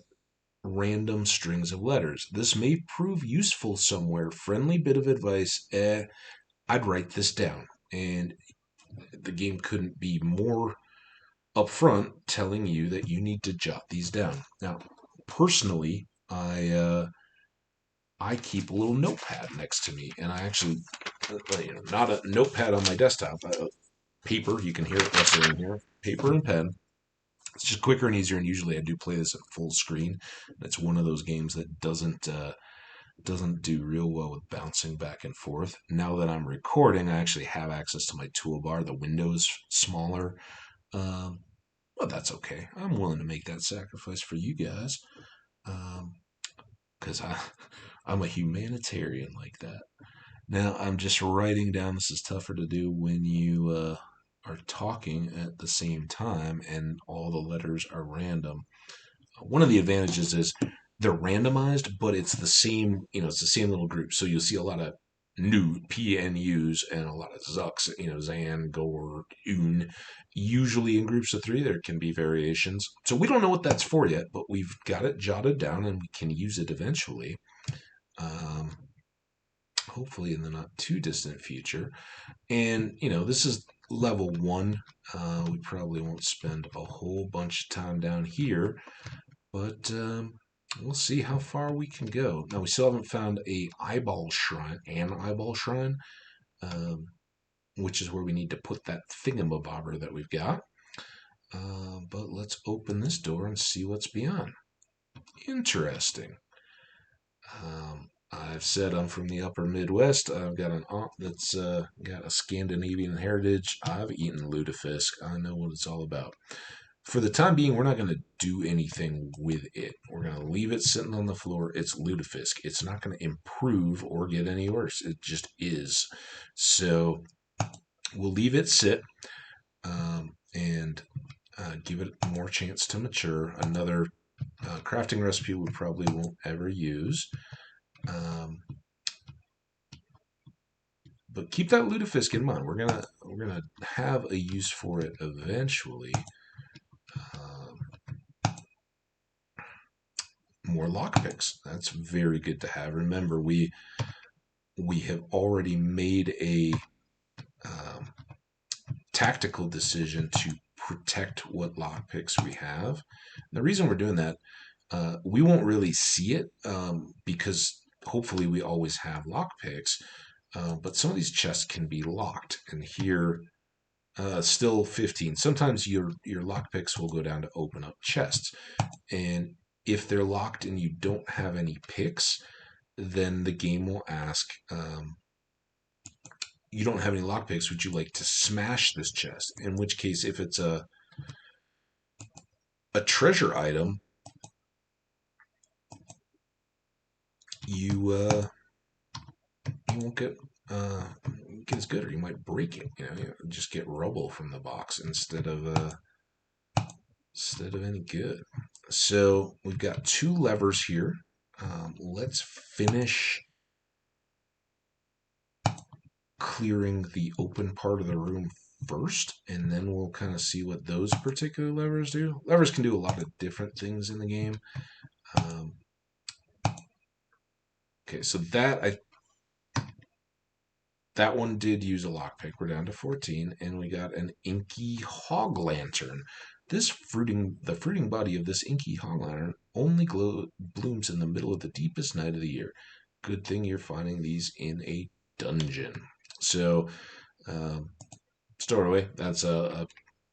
random strings of letters. This may prove useful somewhere. Friendly bit of advice. I'd write this down. And the game couldn't be more upfront telling you that you need to jot these down. Now, personally, I keep a little notepad next to me, and I actually, not a notepad on my desktop, paper. You can hear it rustling here. Paper and pen. It's just quicker and easier, and usually I do play this at full screen. It's one of those games that doesn't do real well with bouncing back and forth. Now that I'm recording, I actually have access to my toolbar. The window's smaller. But that's okay. I'm willing to make that sacrifice for you guys. Because I'm a humanitarian like that. Now I'm just writing down. This is tougher to do when you are talking at the same time and all the letters are random. One of the advantages is they're randomized, but it's the same, it's the same little group. So you'll see a lot of new PNUs and a lot of Zucks, Zan, Gore, Un. Usually in groups of 3, there can be variations. So we don't know what that's for yet, but we've got it jotted down and we can use it eventually. Hopefully in the not too distant future. And, this is level 1. We probably won't spend a whole bunch of time down here, but we'll see how far we can go. Now, we still haven't found an eyeball shrine, which is where we need to put that thingamabobber that we've got. But let's open this door and see what's beyond. Interesting. I've said I'm from the upper Midwest. I've got an aunt that's got a Scandinavian heritage. I've eaten lutefisk. I know what it's all about. For the time being, we're not going to do anything with it. We're going to leave it sitting on the floor. It's lutefisk. It's not going to improve or get any worse. It just is. So we'll leave it sit and give it more chance to mature. Another crafting recipe we probably won't ever use. But keep that Lutefisk in mind. We're gonna have a use for it eventually. More lockpicks. That's very good to have. Remember, we have already made a tactical decision to protect what lockpicks we have. And the reason we're doing that, we won't really see it because hopefully we always have lockpicks. But some of these chests can be locked, and here still 15. Sometimes your lockpicks will go down to open up chests, and if they're locked and you don't have any picks, then the game will ask, you don't have any lockpicks, would you like to smash this chest? In which case, if it's a treasure item, you won't get as good, or you might break it. You just get rubble from the box instead of any good. So we've got 2 levers here. Let's finish clearing the open part of the room first, and then we'll kind of see what those particular levers do. Levers can do a lot of different things in the game. Okay, so that one did use a lockpick. We're down to 14, and we got an inky hog lantern. The fruiting body of this inky hog lantern only blooms in the middle of the deepest night of the year. Good thing you're finding these in a dungeon. So, store away. That's a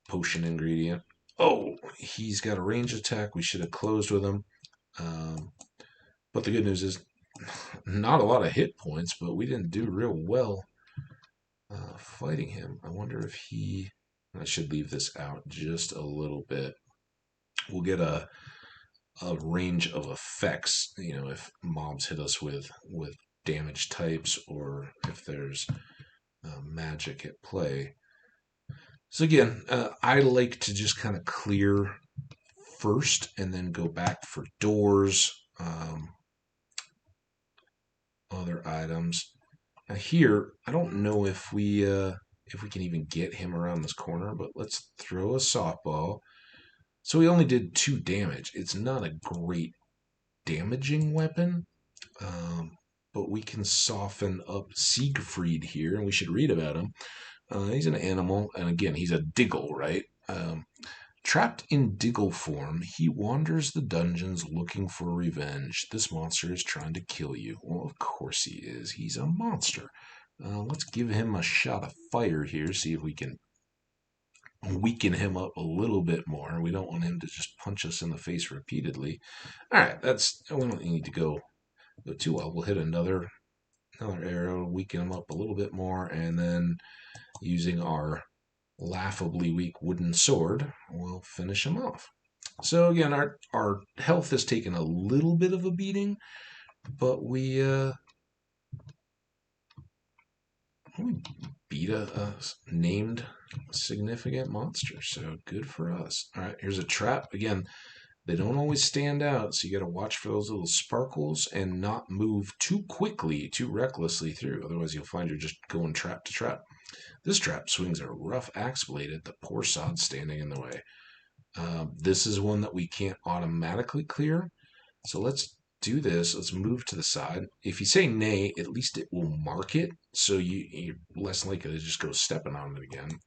potion ingredient. Oh, he's got a range attack. We should have closed with him. But the good news is, not a lot of hit points, but we didn't do real well fighting him. I wonder if I should leave this out just a little bit. We'll get a range of effects, if mobs hit us with damage types, or if there's magic at play. So again, I like to just kind of clear first and then go back for doors, other items. Now here, I don't know if we can even get him around this corner, but let's throw a softball. So we only did 2 damage. It's not a great damaging weapon, but we can soften up Siegfried here, and we should read about him. He's an animal, and again, he's a Diggle, right? Trapped in Diggle form, he wanders the dungeons looking for revenge. This monster is trying to kill you. Well, of course he is. He's a monster. Let's give him a shot of fire here, see if we can weaken him up a little bit more. We don't want him to just punch us in the face repeatedly. All right, we don't need to go too well. We'll hit another arrow, weaken him up a little bit more, and then using our laughably weak wooden sword, we'll finish him off. So again, our health has taken a little bit of a beating, but we beat a named significant monster, so good for us. All right, here's a trap. Again, they don't always stand out, so you got to watch for those little sparkles and not move too quickly, too recklessly through. Otherwise, you'll find you're just going trap to trap. This trap swings a rough axe blade at the poor sod standing in the way. This is one that we can't automatically clear, so let's do this. Let's move to the side. If you say nay, at least it will mark it, so you're less likely to just go stepping on it again.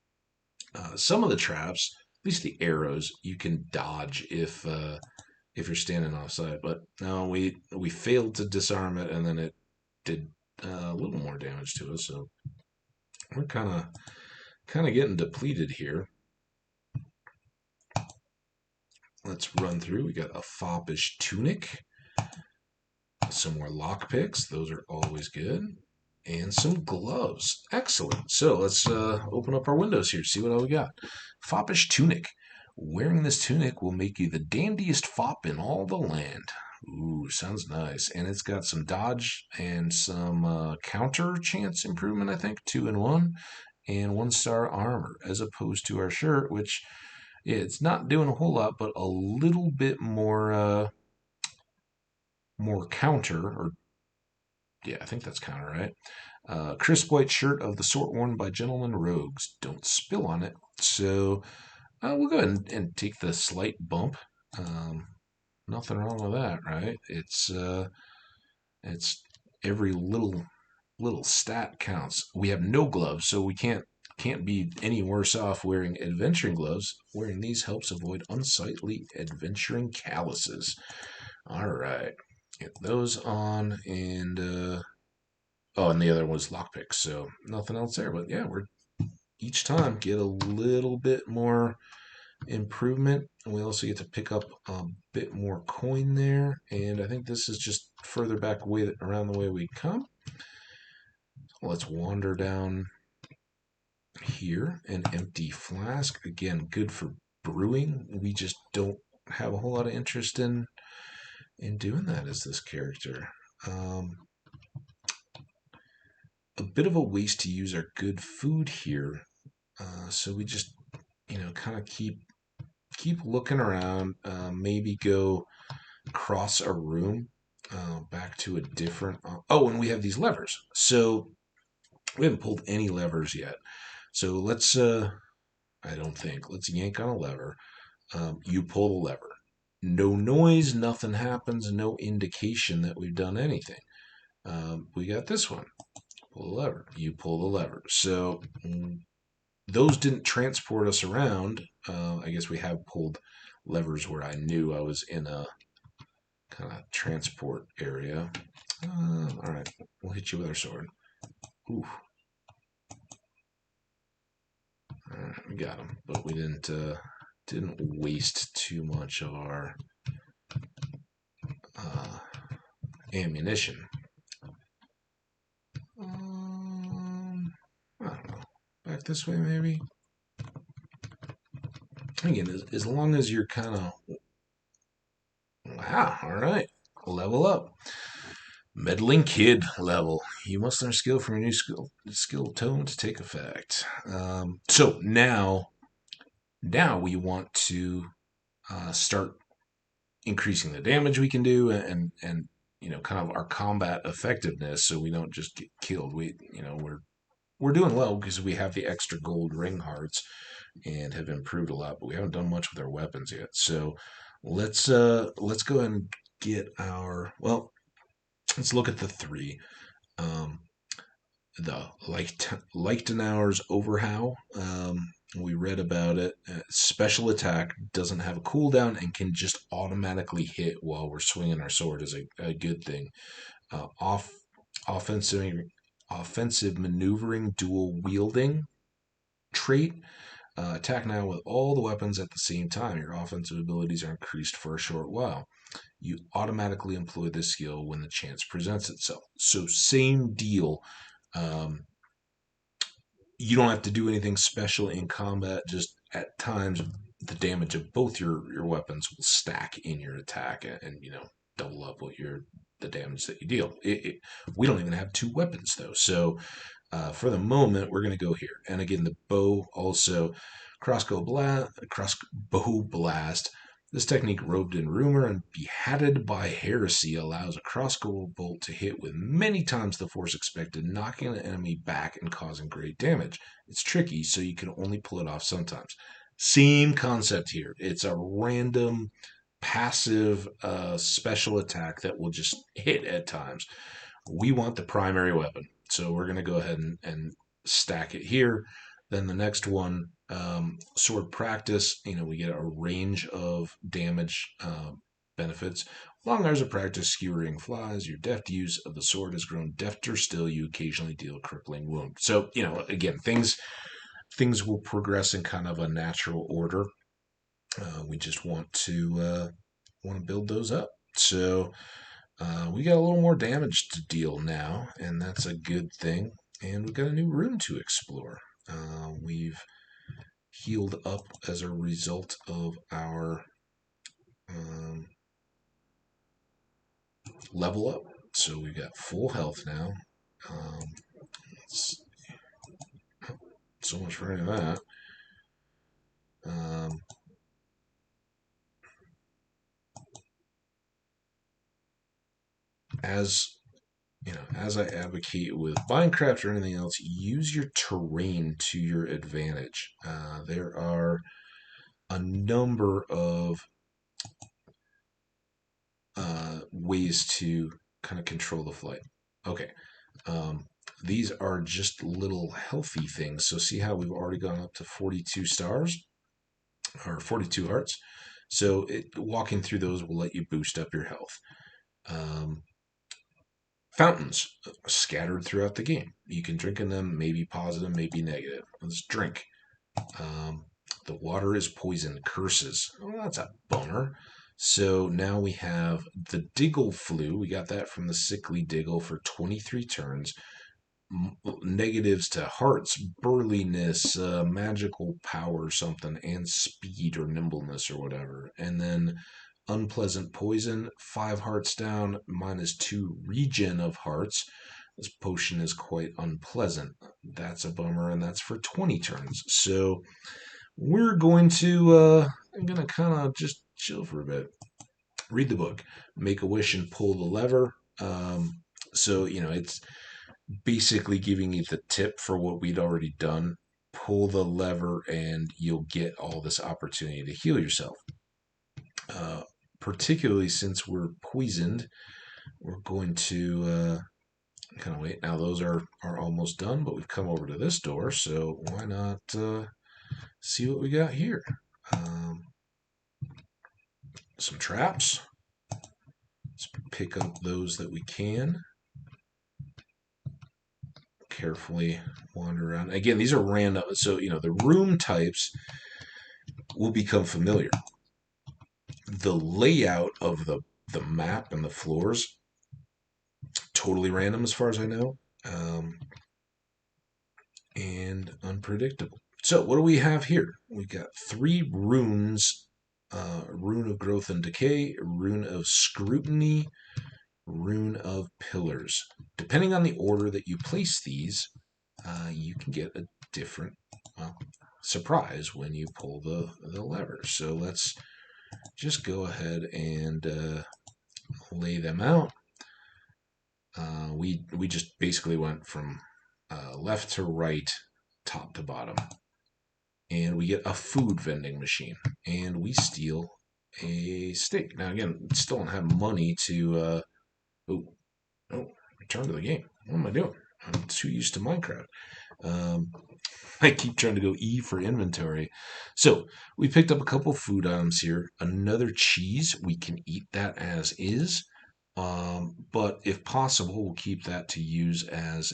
Some of the traps, at least the arrows, you can dodge if you're standing offside. But no, we failed to disarm it, and then it did a little more damage to us. So we're kind of getting depleted here. Let's run through. We got a Fappish Tunic, some more lockpicks. Those are always good. And some gloves. Excellent. So let's open up our windows here, see what all we got. Fappish Tunic. Wearing this tunic will make you the dandiest fop in all the land. Ooh, sounds nice. And it's got some dodge and some counter chance improvement, I think. 2 in 1. And 1-star armor, as opposed to our shirt, which it's not doing a whole lot, but a little bit more counter, or Yeah, I think that's kind of right. Crisp white shirt of the sort worn by gentlemen rogues. Don't spill on it. So we'll go ahead and take the slight bump. Um, Nothing wrong with that, right? It's every little stat counts. We have no gloves, so we can't be any worse off wearing adventuring gloves. Wearing these helps avoid unsightly adventuring calluses. All right, get those on, and oh, and the other was lockpicks, so nothing else there. But yeah, we're each time get a little bit more improvement, and we also get to pick up a bit more coin there. And I think this is just further back around the way we come. Let's wander down here. An empty flask, again, good for brewing. We just don't have a whole lot of interest in doing that as this character. A bit of a waste to use our good food here, so we just kind of keep looking around. Maybe go cross a room back to a different. Oh, and we have these levers. So we haven't pulled any levers yet. So let's. I don't think. Let's yank on a lever. You pull the lever. No noise, nothing happens, no indication that we've done anything. We got this one. Pull the lever. You pull the lever. So those didn't transport us around. I guess we have pulled levers where I knew I was in a kind of transport area. All right, we'll hit you with our sword. Ooh. All right, we got him, but we didn't waste too much of our ammunition. I don't know. Back this way, maybe. Again, as long as you're kind of wow. All right, level up. Meddling Kid level. You must learn skill from your new skill tome to take effect. So now we want to start increasing the damage we can do and kind of our combat effectiveness, so we don't just get killed. We're doing well because we have the extra gold ring hearts and have improved a lot, but we haven't done much with our weapons yet. So let's go ahead and get our well. Let's look at the three. Um, the Lichtenauer's Overhow. We read about it. Special attack doesn't have a cooldown and can just automatically hit while we're swinging our sword is a good thing. Offensive maneuvering, dual wielding trait. Attack now with all the weapons at the same time. Your offensive abilities are increased for a short while. You automatically employ this skill when the chance presents itself. So same deal. You don't have to do anything special in combat. Just at times, the damage of both your weapons will stack in your attack, and double up the damage that you deal. We don't even have two weapons though, so for the moment we're going to go here. And again, the bow also crossbow blast. This technique, robed in rumor and behatted by heresy, allows a crossbow bolt to hit with many times the force expected, knocking an enemy back and causing great damage. It's tricky, so you can only pull it off sometimes. Same concept here. It's a random passive special attack that will just hit at times. We want the primary weapon, so we're going to go ahead and stack it here. Then the next one, sword practice, we get a range of damage benefits. Long hours of practice skewering flies. Your deft use of the sword has grown defter still. You occasionally deal a crippling wound. So, again, things will progress in kind of a natural order. We just want to build those up. So we got a little more damage to deal now, and that's a good thing. And we've got a new room to explore. We've healed up as a result of our level up. So we've got full health now. So much for any of that. As as I advocate with Minecraft or anything else, use your terrain to your advantage. There are a number of ways to kind of control the flight. Okay. These are just little healthy things. So see how we've already gone up to 42 stars or 42 hearts. So walking through those will let you boost up your health. Fountains scattered throughout the game. You can drink in them, maybe positive, maybe negative. Let's drink. The water is poison. Curses. Oh, that's a bummer. So now we have the Diggle Flu. We got that from the Sickly Diggle for 23 turns. Negatives to hearts, burliness, magical power, something, and speed or nimbleness or whatever. And then unpleasant poison, 5 hearts down, -2 regen of hearts. This potion is quite unpleasant. That's a bummer, and that's for 20 turns. So we're going to, I'm going to kind of just chill for a bit. Read the book, make a wish, and pull the lever. So, it's basically giving you the tip for what we'd already done. Pull the lever and you'll get all this opportunity to heal yourself. Particularly since we're poisoned, we're going to kind of wait. Now those are almost done, but we've come over to this door, so why not see what we got here? Some traps. Let's pick up those that we can. Carefully wander around. Again, these are random, so the room types will become familiar. The layout of the map and the floors, totally random as far as I know, and unpredictable. So what do we have here? We've got 3 runes. Rune of Growth and Decay, Rune of Scrutiny, Rune of Pillars. Depending on the order that you place these, you can get a different surprise when you pull the lever. So let's just go ahead and lay them out. We just basically went from left to right, top to bottom. And we get a food vending machine. And we steal a steak. Now, again, still don't have money to... return to the game. What am I doing? I'm too used to Minecraft. I keep trying to go E for inventory. So, we picked up a couple food items here. Another cheese. We can eat that as is. But if possible, we'll keep that to use as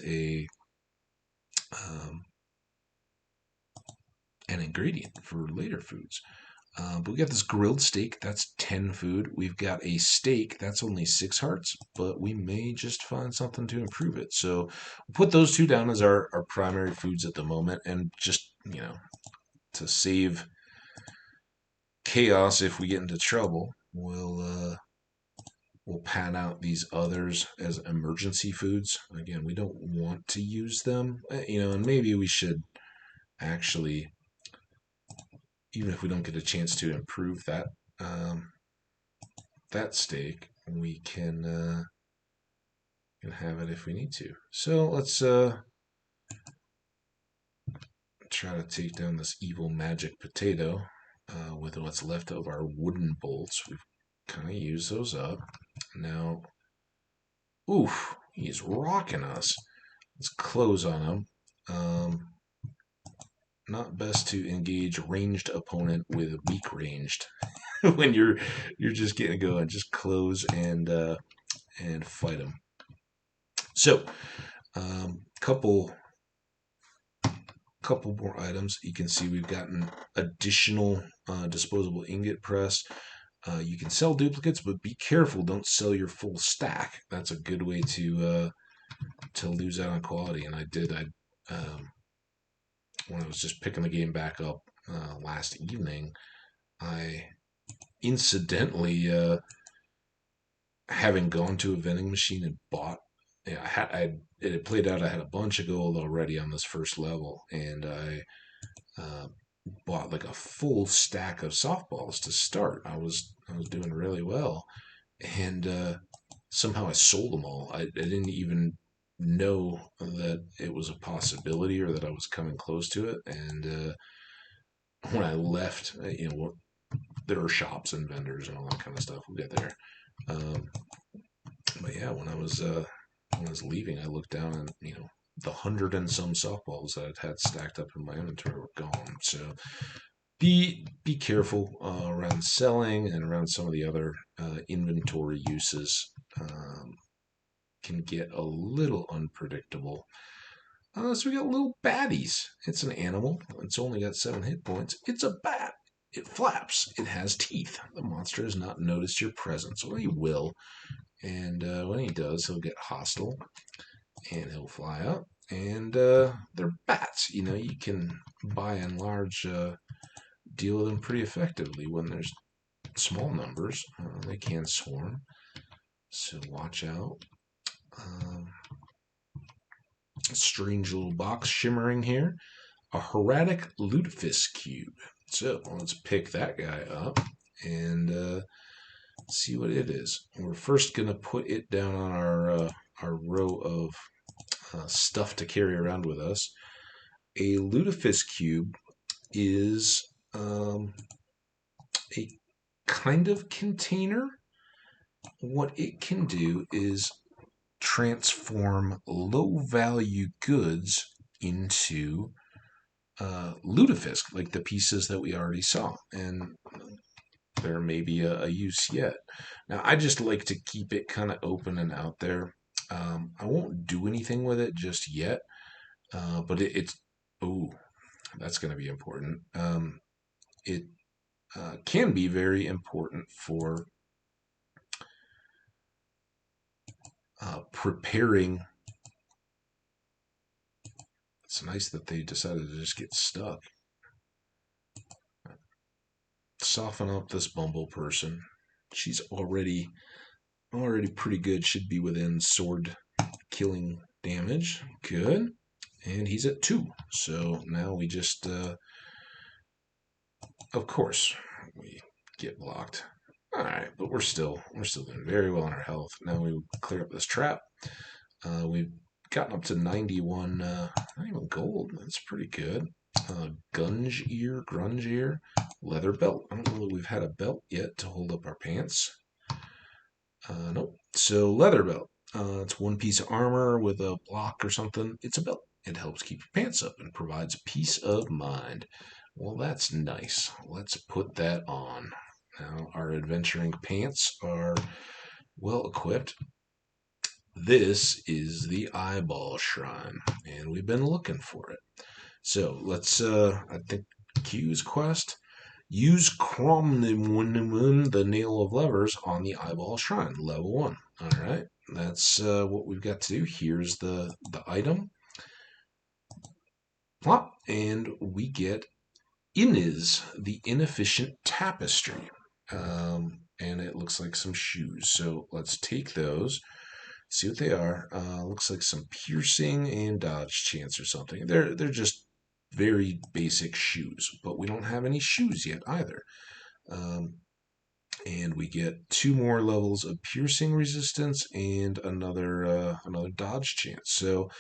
an ingredient for later foods. But we got this grilled steak, that's 10 food. We've got a steak, that's only 6 hearts, but we may just find something to improve it. So we'll put those 2 down as our primary foods at the moment, and just, to save chaos if we get into trouble, we'll pad out these others as emergency foods. Again, we don't want to use them, and maybe we should actually, even if we don't get a chance to improve that steak, we can have it if we need to. So let's try to take down this evil magic potato with what's left of our wooden bolts. We've kind of used those up. Now, oof, he's rocking us. Let's close on him. Not best to engage ranged opponent with weak ranged. When you're just getting to go and just close and fight them. So, couple more items. You can see we've gotten additional disposable ingot press. You can sell duplicates, but be careful. Don't sell your full stack. That's a good way to lose out on quality. And I did. When I was just picking the game back up last evening, I incidentally, having gone to a vending machine and bought, it had played out. I had a bunch of gold already on this first level, and I bought like a full stack of softballs to start. I was doing really well, and somehow I sold them all. I didn't even know that it was a possibility or that I was coming close to it. And when I left, there are shops and vendors and all that kind of stuff. We'll get there. Um, but yeah, when I was leaving, I looked down and the 100 and some softballs that I'd had stacked up in my inventory were gone. So be careful around selling and around some of the other inventory uses. Can get a little unpredictable. So we got little baddies. It's an animal. It's only got 7 hit points. It's a bat. It flaps. It has teeth. The monster has not noticed your presence. Well, he will. And when he does, he'll get hostile. And he'll fly up. And they're bats. You can, by and large, deal with them pretty effectively when there's small numbers. They can swarm. So watch out. Strange little box shimmering here. A Herratic Lutefisk Cube. So let's pick that guy up and see what it is. We're first going to put it down on our row of stuff to carry around with us. A Lutefisk Cube is a kind of container. What it can do is transform low-value goods into lutefisk, like the pieces that we already saw, and there may be a use yet. Now, I just like to keep it kind of open and out there. I won't do anything with it just yet, but it's that's going to be important. It can be very important for preparing. It's nice that they decided to just get stuck. Soften up this Bumble person. She's already pretty good. Should be within sword killing damage. Good. And he's at 2. So now we just, of course, we get blocked. All right, but we're still doing very well in our health. Now we clear up this trap. We've gotten up to 91, not even gold. That's pretty good. Grunge ear, leather belt. I don't know that we've had a belt yet to hold up our pants. Nope. So leather belt. It's 1 piece of armor with a block or something. It's a belt. It helps keep your pants up and provides peace of mind. Well, that's nice. Let's put that on. Now, our adventuring pants are well equipped. This is the eyeball shrine, and we've been looking for it. So let's, I think, Q's quest. Use Cromnimun, the Nail of Levers, on the eyeball shrine, level 1. All right, that's what we've got to do. Here's the item. Plop, and we get Innis, the Inefficient Tapestry. And it looks like some shoes. So let's take those, see what they are. Looks like some piercing and dodge chance or something. They're just very basic shoes, but we don't have any shoes yet either. And we get 2 more levels of piercing resistance and another dodge chance. So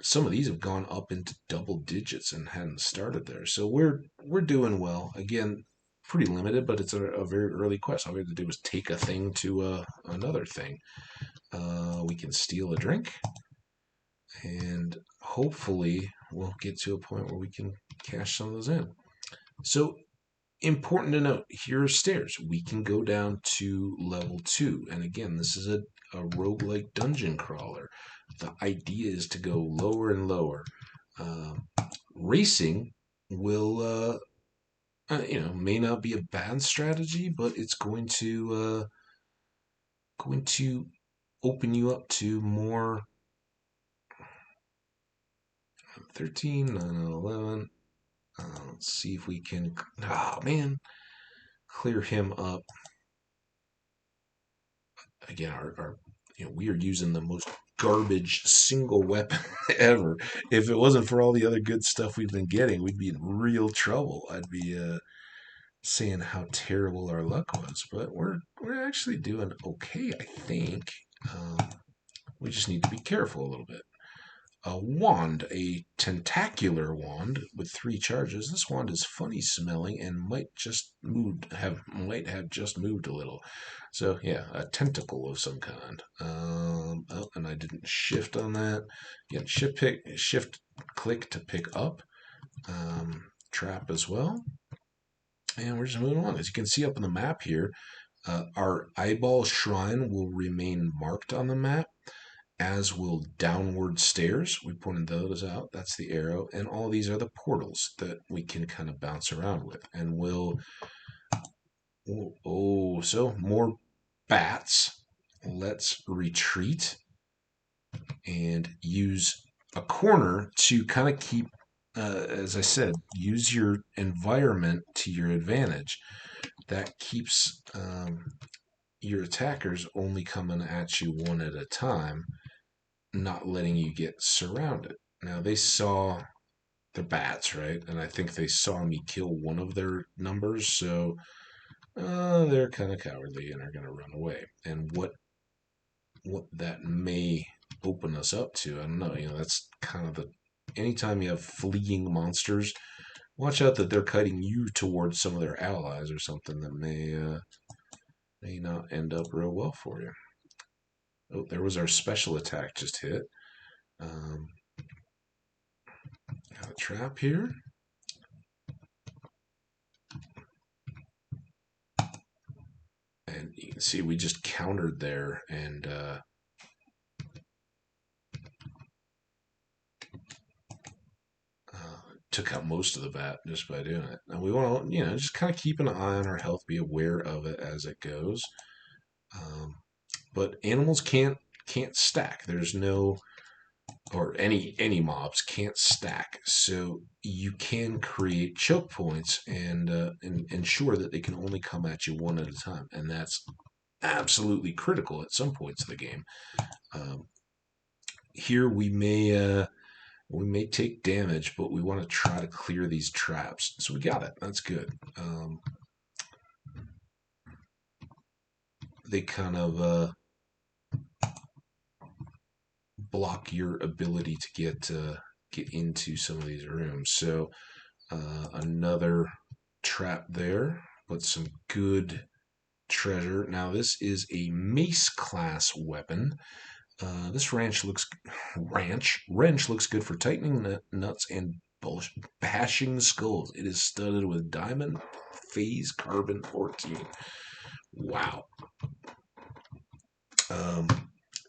some of these have gone up into double digits and hadn't started there. So we're doing well. Again, pretty limited, but it's a very early quest. All we have to do is take a thing to another thing. We can steal a drink, and hopefully we'll get to a point where we can cash some of those in. So, important to note, here are stairs. We can go down to level 2. And again, this is a roguelike dungeon crawler. The idea is to go lower and lower. Racing will, may not be a bad strategy, but it's going to open you up to more. 13, 9, 11. Let's see if we can. Oh man, clear him up. Again, we are using the most garbage single weapon ever. If it wasn't for all the other good stuff we've been getting, we'd be in real trouble. I'd be saying how terrible our luck was, but we're actually doing okay, I think. We just need to be careful a little bit. A wand, a tentacular wand with 3 charges. This wand is funny smelling and might have just moved a little. So yeah, a tentacle of some kind. Oh, and I didn't shift on that. Again, shift click to pick up. Trap as well. And we're just moving along. As you can see up on the map here, our eyeball shrine will remain marked on the map, as will downward stairs. We pointed those out. That's the arrow. And all these are the portals that we can kind of bounce around with. And we'll... so more bats. Let's retreat and use a corner to kind of keep, as I said, use your environment to your advantage. That keeps your attackers only coming at you one at a time, not letting you get surrounded. Now, they saw the bats, right? And I think they saw me kill one of their numbers, so they're kind of cowardly and are going to run away. And what that may open us up to, I don't know. That's kind of the... Anytime you have fleeing monsters, watch out that they're kiting you towards some of their allies or something that may not end up real well for you. Oh, there was our special attack just hit. Got a trap here. And you can see we just countered there and took out most of the bat just by doing it. And we want to, just kind of keep an eye on our health, be aware of it as it goes. But animals can't stack. There's no... or any mobs can't stack, so you can create choke points and ensure that they can only come at you one at a time, and that's absolutely critical at some points of the game. Here we may take damage, but we want to try to clear these traps. So we got it. That's good. They kind of block your ability to get into some of these rooms. So another trap there, but some good treasure. Now this is a mace class weapon. This wrench looks good for tightening nuts and bashing skulls. It is studded with diamond phase carbon 14. Wow.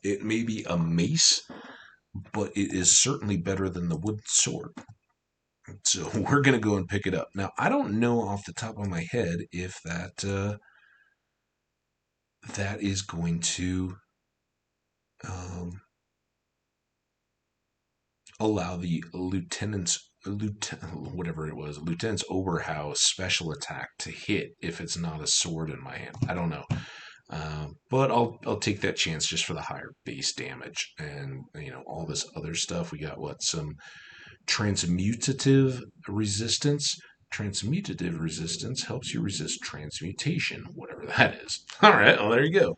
It may be a mace, but it is certainly better than the wooden sword. So we're going to go and pick it up. Now, I don't know off the top of my head if that is going to allow the lieutenant's Oberhaus special attack to hit if it's not a sword in my hand. I don't know. But I'll take that chance just for the higher base damage and all this other stuff. We got some transmutative resistance. Transmutative resistance helps you resist transmutation, whatever that is. All right, well there you go.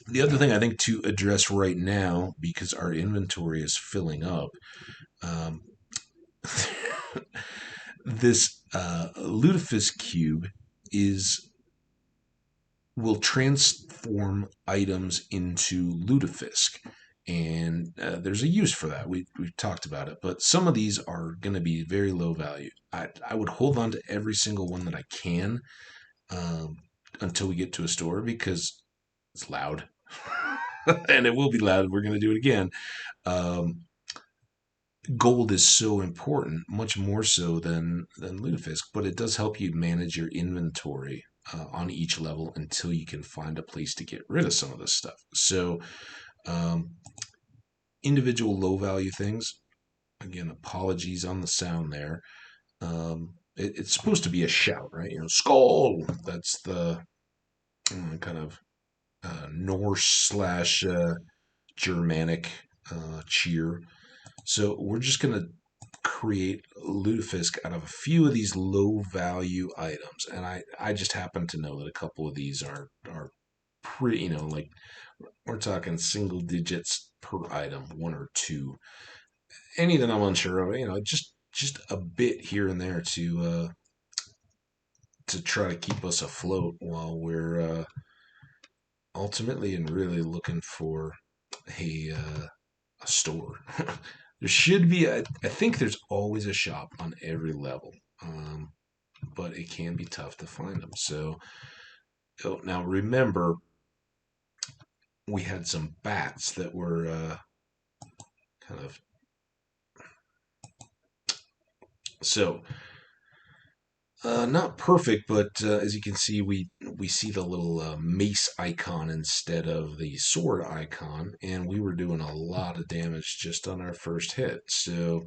The other thing I think to address right now, because our inventory is filling up, this Lutefisk Cube will transform items into lutefisk, and there's a use for that. We've talked about it, but some of these are going to be very low value. I would hold on to every single one that I can until we get to a store, because it's loud. And it will be loud. We're going to do it again. Gold is so important, much more so than lutefisk, but it does help you manage your inventory on each level until you can find a place to get rid of some of this stuff. So individual low value things, again, apologies on the sound there. It's supposed to be a shout, right? Skull. That's the kind of Norse / Germanic cheer. So we're just going to create Lutefisk out of a few of these low value items, and I just happen to know that a couple of these are pretty, like we're talking single digits per item, one or two. Any that I'm unsure of, just a bit here and there to try to keep us afloat while we're ultimately and really looking for a store. There should be I think there's always a shop on every level, but it can be tough to find them. So now remember, we had some bats that were kind of so not perfect, but as you can see, we see the little mace icon instead of the sword icon, and we were doing a lot of damage just on our first hit. So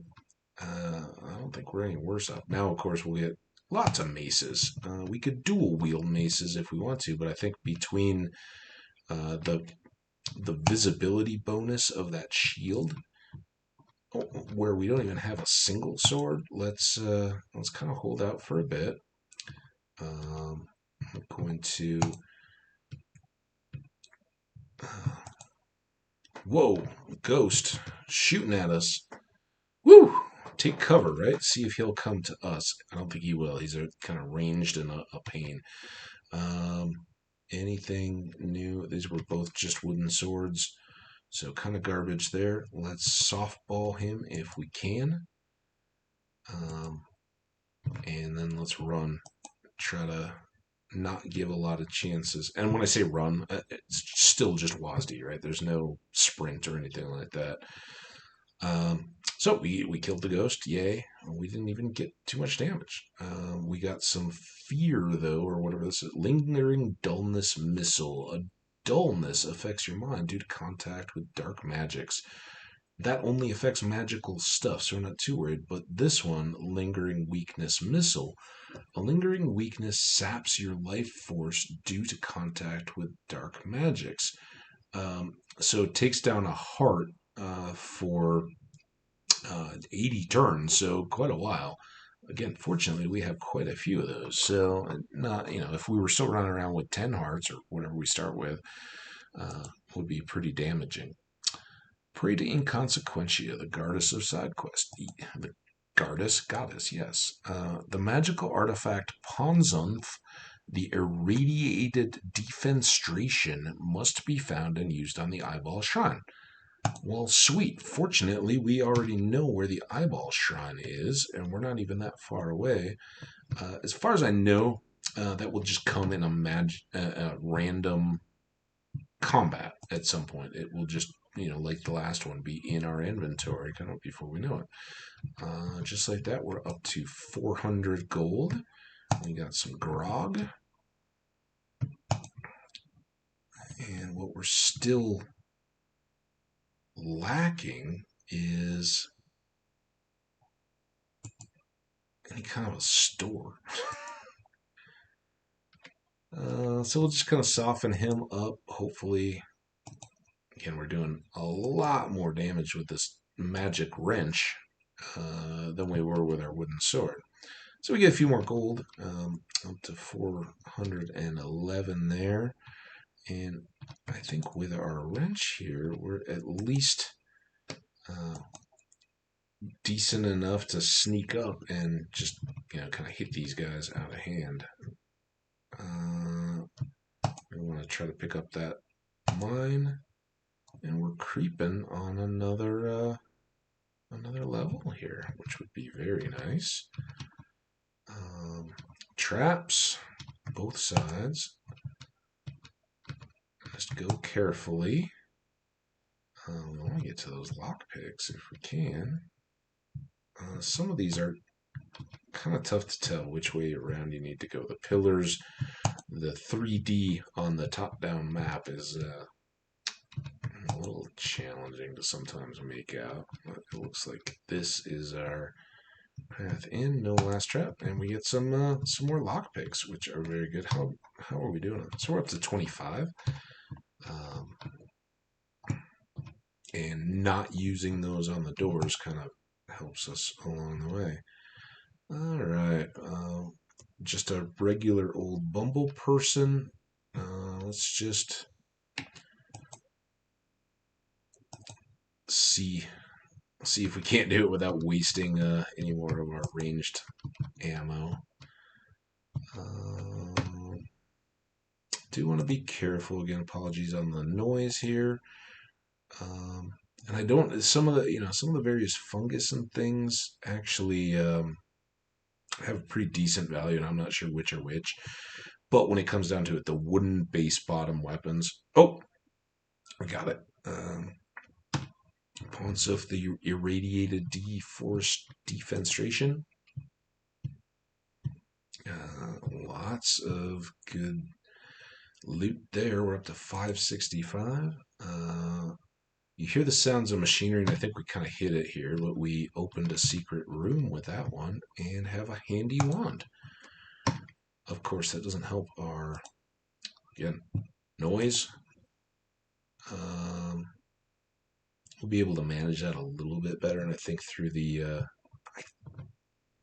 I don't think we're any worse off. Now, of course, we'll get lots of maces. We could dual wield maces if we want to, but I think between the visibility bonus of that shield, where we don't even have a single sword, let's kind of hold out for a bit. I'm going to. Whoa, ghost shooting at us. Woo! Take cover, right? See if he'll come to us. I don't think he will. He's kind of ranged and a pain. Anything new? These were both just wooden swords. So kind of garbage there. Let's softball him if we can. And then let's run. Try to not give a lot of chances. And when I say run, it's still just WASD, right? There's no sprint or anything like that. So we killed the ghost, yay. We didn't even get too much damage. We got some fear, though, or whatever this is. Lingering dullness missile. A dullness affects your mind due to contact with dark magics. That only affects magical stuff, so we're not too worried. But this one, lingering weakness missile. A lingering weakness saps your life force due to contact with dark magics. So it takes down a heart for 80 turns, so quite a while. Again, fortunately, we have quite a few of those. So, not if we were still running around with 10 hearts or whatever we start with, would be pretty damaging. Pray to Inconsequentia, the goddess of side quest. The goddess, yes. The magical artifact Ponzunth, the irradiated defenstration, must be found and used on the eyeball shrine. Well, sweet. Fortunately, we already know where the eyeball shrine is, and we're not even that far away. As far as I know, that will just come in a random combat at some point. It will just, like the last one, be in our inventory kind of before we know it. Just like that, we're up to 400 gold. We got some grog. And what we're still lacking is any kind of a store. So we'll just kind of soften him up, hopefully. Again, we're doing a lot more damage with this magic wrench than we were with our wooden sword. So we get a few more gold, up to 411 there. And I think with our wrench here, we're at least decent enough to sneak up and just, kind of hit these guys out of hand. We want to try to pick up that mine, and we're creeping on another level here, which would be very nice. Traps, both sides. Just go carefully. We want to get to those lockpicks if we can. Some of these are kind of tough to tell which way around you need to go. The pillars, the 3D on the top-down map is a little challenging to sometimes make out. But it looks like this is our path in. No last trap, and we get some more lockpicks, which are very good. How are we doing? So we're up to 25. And not using those on the doors kind of helps us along the way. All right. Just a regular old bumble person. Let's just see if we can't do it without wasting any more of our ranged ammo. Do want to be careful. Again, apologies on the noise here. And I don't. Some of the various fungus and things actually have pretty decent value, and I'm not sure which are which. But when it comes down to it, the wooden base bottom weapons. Oh, I got it. Points of the irradiated defenstration. Lots of good loot there. We're up to 565. You hear the sounds of machinery, and I think we kind of hit it here, but we opened a secret room with that one and have a handy wand. Of course, that doesn't help our, again, noise. We'll be able to manage that a little bit better, and I think through the...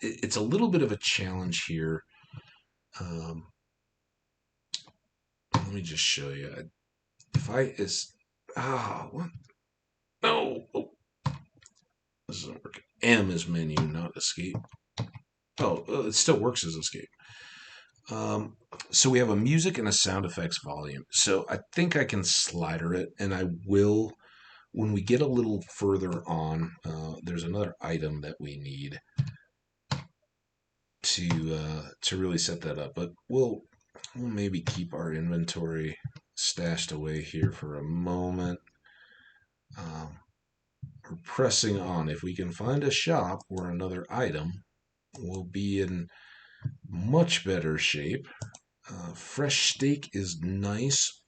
it's a little bit of a challenge here. Let me just show you. If I is... what? No! Oh. This isn't working. M is menu, not escape. Oh, it still works as escape. So we have a music and a sound effects volume. So I think I can slider it, and I will, when we get a little further on, there's another item that we need to really set that up. But we'll maybe keep our inventory stashed away here for a moment. We're pressing on. If we can find a shop or another item, we'll be in much better shape. Fresh steak is nice,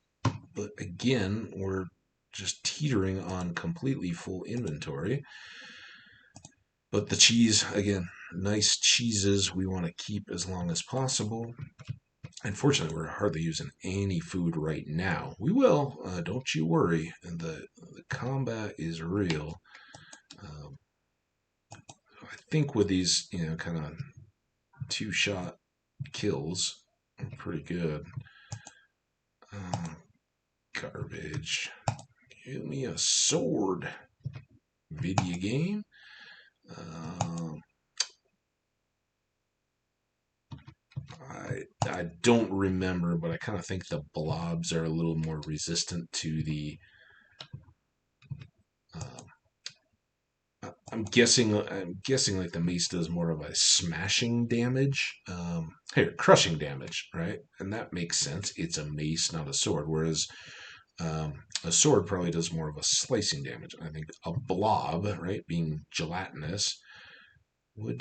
but again, we're just teetering on completely full inventory. But the cheese, again, nice cheeses we want to keep as long as possible. Unfortunately, we're hardly using any food right now. We will, don't you worry. And the combat is real. I think with these, kind of two-shot kills, are pretty good. Garbage. Give me a sword. Video game. I don't remember, but I kind of think the blobs are a little more resistant to the... I'm guessing like the mace does more of a smashing damage. Crushing damage, right? And that makes sense. It's a mace, not a sword. Whereas a sword probably does more of a slicing damage. I think a blob, right, being gelatinous, would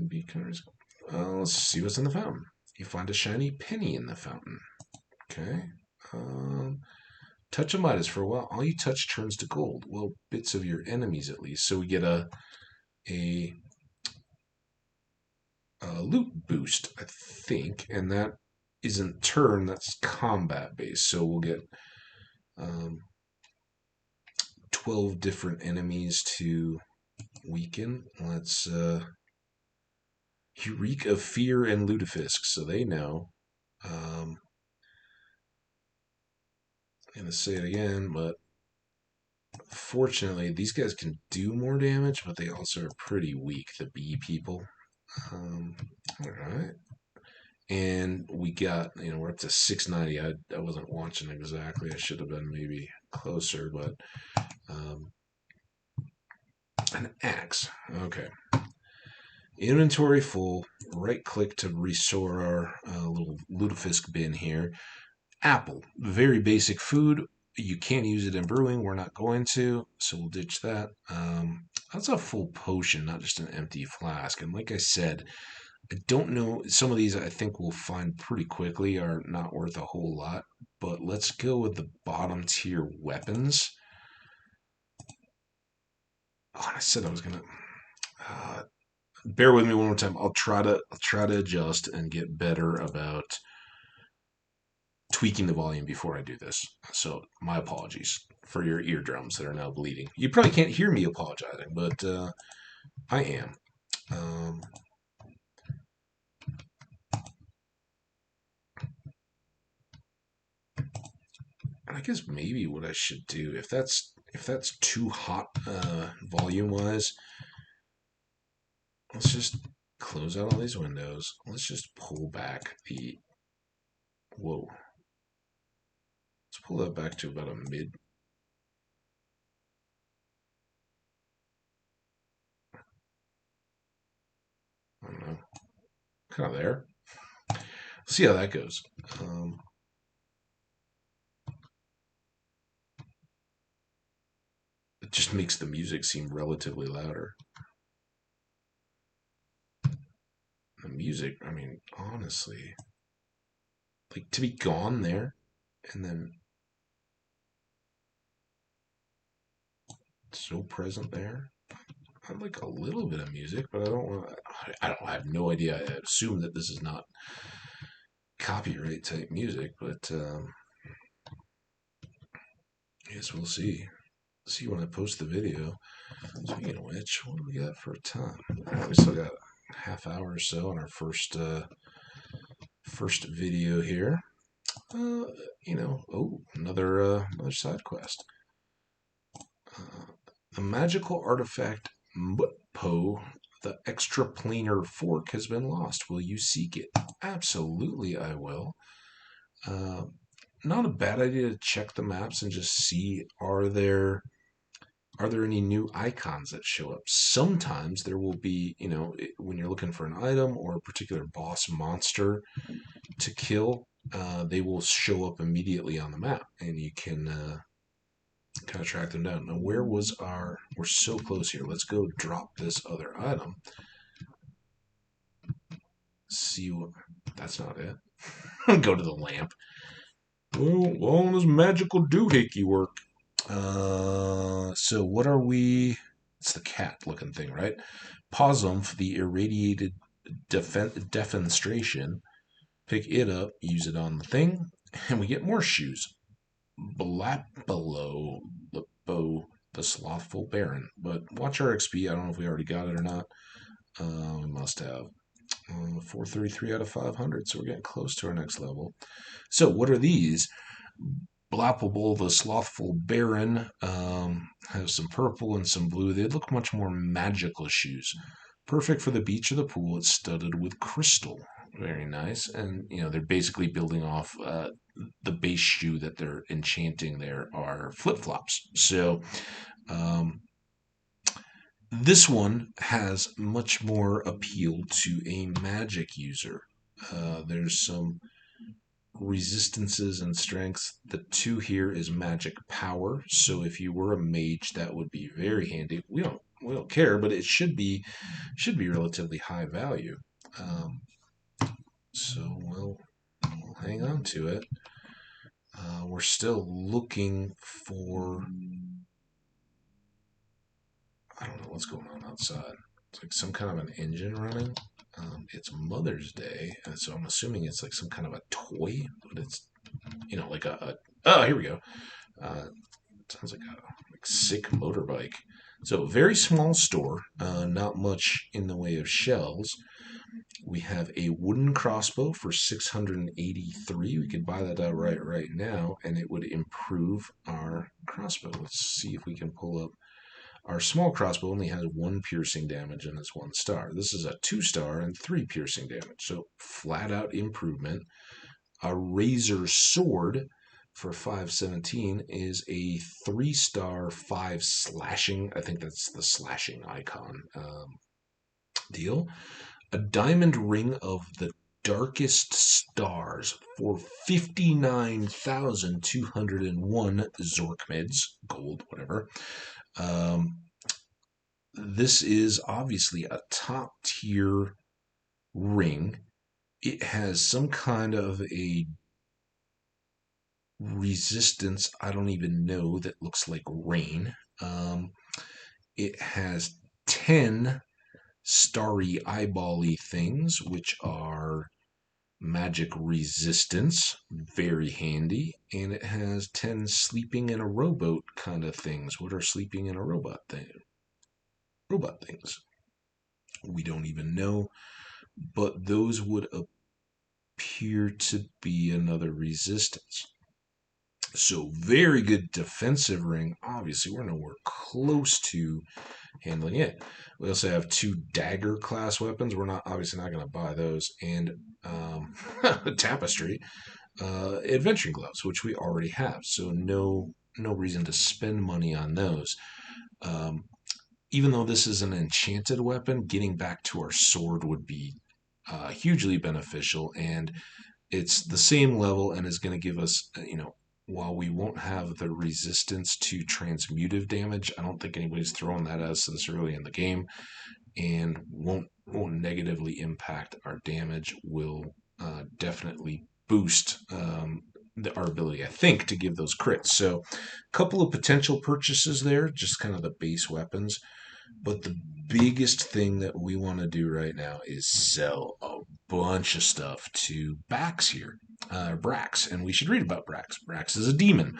be kind of... let's see what's in the fountain. You find a shiny penny in the fountain. Okay. Touch a Midas for a while. All you touch turns to gold. Well, bits of your enemies at least. So we get a loot boost, I think, and that isn't turn. That's combat based. So we'll get 12 different enemies to weaken. Let's Eureka of Fear and Lutefisk, so they know. I'm going to say it again, but fortunately, these guys can do more damage, but they also are pretty weak, the bee people. Alright. And we got, we're up to 690. I wasn't watching exactly. I should have been maybe closer, but an axe. Okay. Inventory full. Right click to restore our little lutefisk bin here. Apple. Very basic food. You can't use it in brewing. We're not going to, so we'll ditch that. That's a full potion, not just an empty flask. And like I said, I don't know. Some of these I think we'll find pretty quickly are not worth a whole lot. But let's go with the bottom tier weapons. Oh, I said I was gonna. Bear with me one more time. I'll try to adjust and get better about tweaking the volume before I do this. So my apologies for your eardrums that are now bleeding. You probably can't hear me apologizing, but I am. I guess maybe what I should do, if that's too hot volume wise, let's just close out all these windows. Let's just pull back the whoa. Let's pull that back to about a mid. I don't know, kind of there. See how that goes. It just makes the music seem relatively louder. The music, I mean, honestly, like to be gone there and then so present there. I like a little bit of music, but I don't want. I have no idea. I assume that this is not copyright type music, but yes, we'll see. See when I post the video. Speaking of which, what do we got for a time? We still got a half hour or so on our first video here. Another side quest. The magical artifact Mutpo, the extraplanar fork, has been lost. Will you seek it? Absolutely, I will. Not a bad idea to check the maps and just see are there any new icons that show up. Sometimes there will be, when you're looking for an item or a particular boss monster to kill, they will show up immediately on the map, and you can kind of track them down. Now, where was our... We're so close here. Let's go drop this other item. See what... That's not it. Go to the lamp. Well, all this magical doohickey work. So what are we... It's the cat-looking thing, right? Posumph, the irradiated defenstration. Pick it up, use it on the thing, and we get more shoes. Blapolo, the bow, the slothful baron. But watch our XP. I don't know if we already got it or not. We must have. 433 out of 500, so we're getting close to our next level. So what are these? Blapple, the slothful baron, have some purple and some blue. They look much more magical shoes. Perfect for the beach or the pool. It's studded with crystal. Very nice. And, they're basically building off the base shoe that they're enchanting there are flip-flops. So this one has much more appeal to a magic user. There's some resistances and strengths. The 2 here is magic power. So if you were a mage, that would be very handy. We don't care, but it should be relatively high value. So we'll hang on to it. We're still looking for... I don't know what's going on outside. It's like some kind of an engine running. It's Mother's Day, and so I'm assuming it's like some kind of a toy, but it's, like oh, here we go. Sounds like a sick motorbike. So very small store, not much in the way of shells. We have a wooden crossbow for 683. We could buy that outright right now, and it would improve our crossbow. Let's see if we can pull up. Our small crossbow only has 1 piercing damage and it's 1 star. This is a 2-star and 3 piercing damage. So flat out improvement. A razor sword for 517 is a 3-star 5 slashing. I think that's the slashing icon deal. A diamond ring of the darkest stars for 59,201 Zorkmids, gold, whatever. This is obviously a top tier ring. It has some kind of a resistance, I don't even know, that looks like rain. It has 10 starry eyeball-y things, which are magic resistance, very handy, and it has 10 sleeping in a rowboat kind of things. What are sleeping in a robot things? We don't even know, but those would appear to be another resistance. So very good defensive ring. Obviously, we're nowhere close to handling it. We also have 2 dagger class weapons. We're not obviously not going to buy those, and tapestry, adventuring gloves, which we already have. So no reason to spend money on those. Um, Even though this is an enchanted weapon, getting back to our sword would be hugely beneficial, and it's the same level and is going to give us, while we won't have the resistance to transmutive damage, I don't think anybody's throwing that at us this early in the game, and won't negatively impact our damage. Will definitely boost our ability, I think, to give those crits. So, a couple of potential purchases there, just kind of the base weapons. But the biggest thing that we want to do right now is sell a bunch of stuff to Bax here, Brax, and we should read about Brax. Brax is a demon,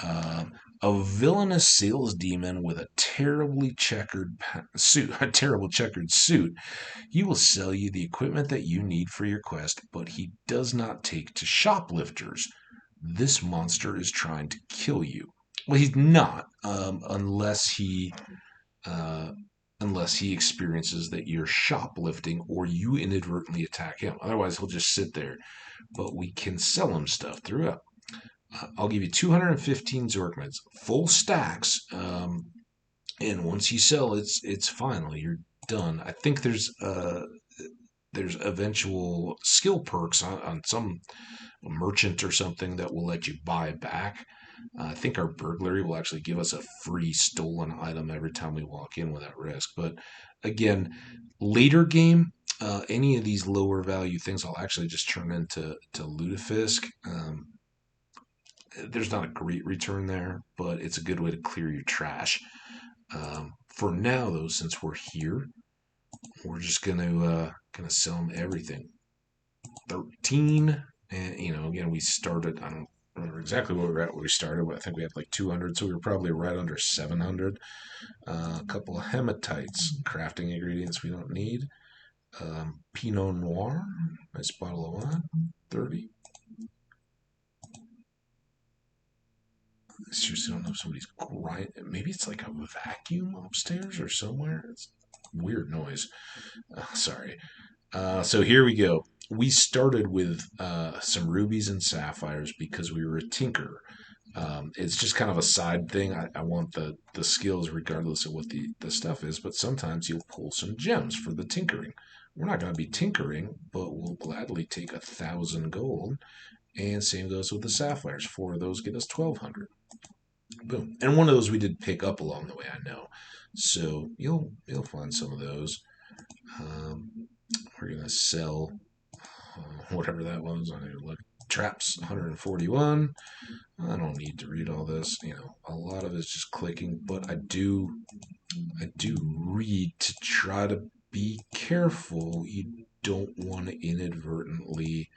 uh, a villainous sales demon with a terribly checkered suit. A terrible checkered suit. He will sell you the equipment that you need for your quest, but he does not take to shoplifters. This monster is trying to kill you. Well, he's not, uh, unless he experiences that you're shoplifting or you inadvertently attack him. Otherwise, he'll just sit there. But we can sell him stuff throughout. I'll give you 215 Zorkmids, full stacks, and once you sell, it's final. You're done. I think there's eventual skill perks on some merchant or something that will let you buy back. I think our burglary will actually give us a free stolen item every time we walk in without risk. But again, later game, any of these lower value things I'll actually just turn into Lutefisk. There's not a great return there, but it's a good way to clear your trash. For now, though, since we're here, we're just gonna sell them everything. 13, and again, we started. I don't remember exactly what we were at when we started, but I think we had like 200, so we were probably right under 700. A couple of hematites, crafting ingredients we don't need. Pinot Noir, nice bottle of wine, 30. I seriously don't know if somebody's grinding. Maybe it's like a vacuum upstairs or somewhere. It's weird noise. Sorry. So here we go. We started with some rubies and sapphires because we were a tinker. It's just kind of a side thing. I want the skills regardless of what the stuff is, but sometimes you'll pull some gems for the tinkering. We're not going to be tinkering, but we'll gladly take 1,000 gold. And same goes with the sapphires. 4 of those get us 1,200. Boom. And one of those we did pick up along the way, I know. So you'll find some of those. We're gonna sell whatever that was. I need to look. Traps 141. I don't need to read all this. A lot of it's just clicking, but I do read to try to be careful. You don't want to inadvertently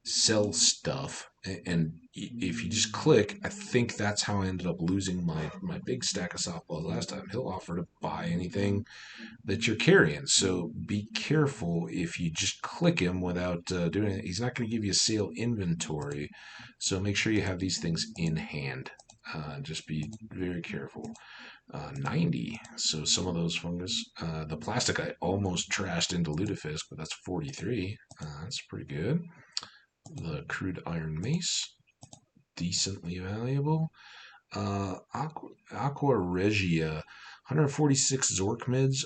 sell stuff, and if you just click, I think that's how I ended up losing my big stack of softballs last time. He'll offer to buy anything that you're carrying, so be careful if you just click him without doing it. He's not going to give you a sale inventory, so make sure you have these things in hand. Just be very careful. 90. So some of those fungus. The plastic I almost trashed into Lutefisk, but that's 43. That's pretty good. The crude iron mace, decently valuable. Aqua Regia, 146 Zorkmids,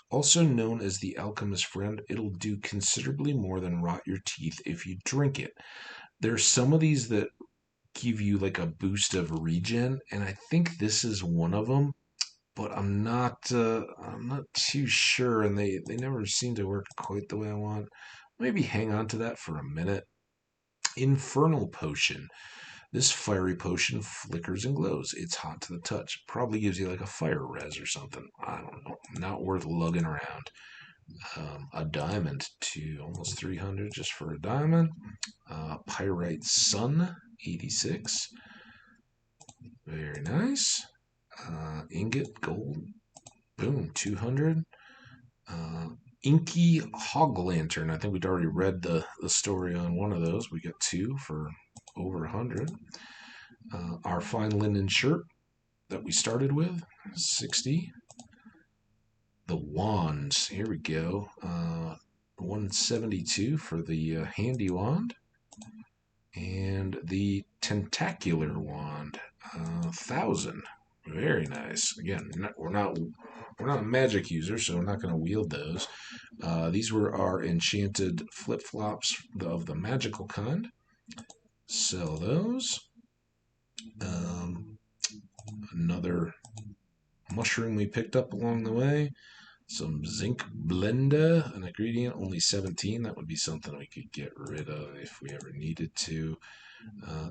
also known as the Alchemist Friend. It'll do considerably more than rot your teeth if you drink it. There's some of these that give you like a boost of regen, and I think this is one of them. But I'm not too sure, and they never seem to work quite the way I want. Maybe hang on to that for a minute. Infernal Potion. This fiery potion flickers and glows. It's hot to the touch. Probably gives you like a fire res or something. I don't know. Not worth lugging around. A diamond to almost 300 just for a diamond. Pyrite Sun, 86. Very nice. Ingot gold. Boom, 200. Inky Hog Lantern. I think we'd already read the story on one of those. We got 2 for over 100. Our fine linen shirt that we started with, 60. The wands, here we go. 172 for the handy wand. And the tentacular wand, 1,000. Very nice. Again, we're not magic users, so we're not going to wield those. These were our enchanted flip-flops of the magical kind. Sell those. Another mushroom we picked up along the way. Some zinc blenda, an ingredient, only 17. That would be something we could get rid of if we ever needed to.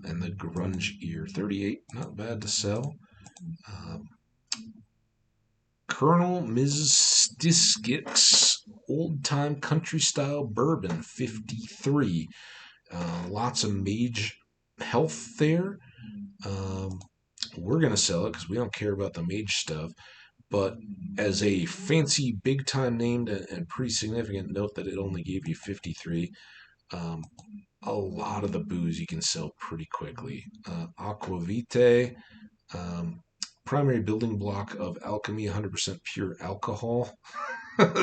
And the grunge ear, 38, not bad to sell. Colonel Mystiskix old time country style bourbon, 53. Lots of mage health there. We're going to sell it because we don't care about the mage stuff. But as a fancy, big time named and pretty significant note that it only gave you 53, a lot of the booze you can sell pretty quickly. Aquavite, primary building block of alchemy, 100% pure alcohol.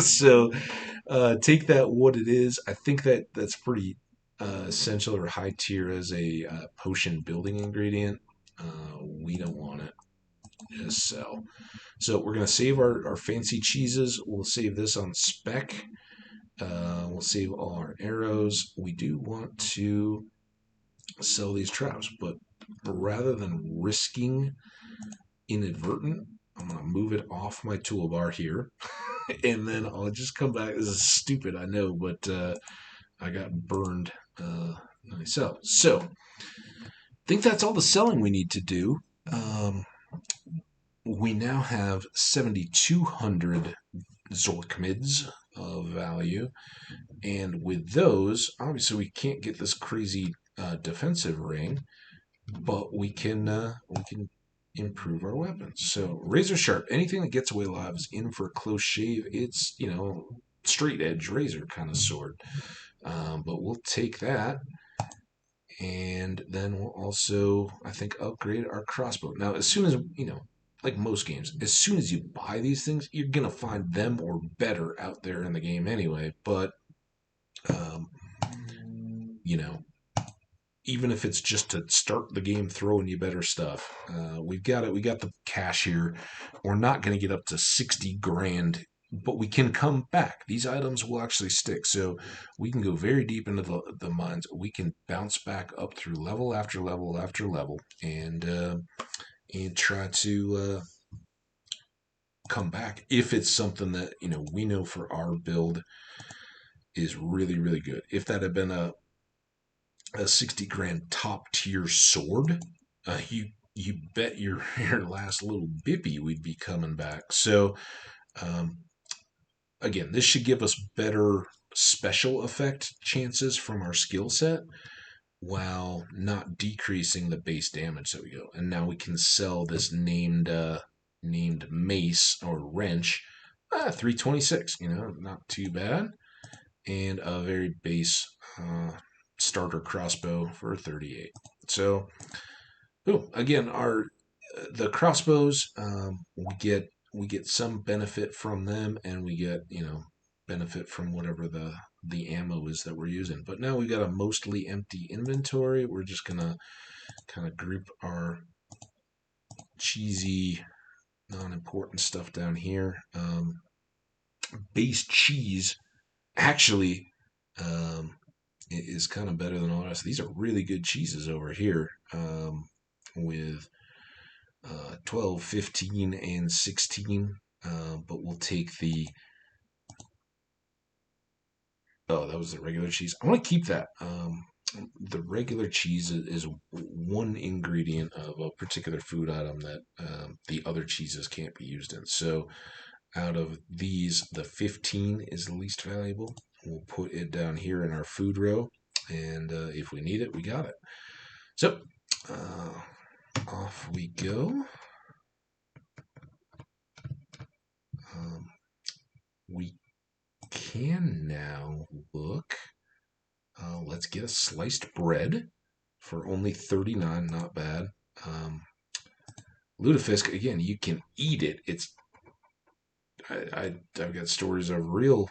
So take that what it is. I think that's pretty essential or high tier as a potion building ingredient. We don't want it. Just sell. So we're going to save our fancy cheeses. We'll save this on spec. We'll save all our arrows. We do want to sell these traps, but rather than risking inadvertent, I'm going to move it off my toolbar here, and then I'll just come back. This is stupid, I know, but I got burned myself. So I think that's all the selling we need to do. We now have 7,200 Zorkmids of value, and with those, obviously we can't get this crazy defensive ring, but we can improve our weapons. So razor sharp, anything that gets away alive is in for a close shave. It's straight edge razor kind of sword, but we'll take that. And then we'll also, I think, upgrade our crossbow. Now, as soon as like most games, as soon as you buy these things, you're going to find them or better out there in the game anyway. But, even if it's just to start the game throwing you better stuff, we've got it. We got the cash here. We're not going to get up to 60 grand, but we can come back. These items will actually stick. So we can go very deep into the mines. We can bounce back up through level after level after level and try to come back if it's something that we know for our build is really, really good. If that had been a 60 grand top tier sword, you bet your last little bippy we'd be coming back. So again, this should give us better special effect chances from our skill set while not decreasing the base damage that we go. And now we can sell this named mace or wrench, 326. Not too bad, and a very base starter crossbow for 38. So, again, the crossbows, we get some benefit from them, and we get benefit from whatever the ammo is that we're using. But now we got a mostly empty inventory. We're just gonna kind of group our cheesy, non-important stuff down here. Base cheese actually is kind of better than all the rest. These are really good cheeses over here, with 12, 15, and 16. But we'll take the... Oh, that was the regular cheese. I want to keep that. The regular cheese is one ingredient of a particular food item that the other cheeses can't be used in. So out of these, the 15 is the least valuable. We'll put it down here in our food row, and if we need it, we got it. So off we go. We can now look. Let's get a sliced bread for only 39. Not bad. Lutefisk, again, you can eat it. I've got stories of real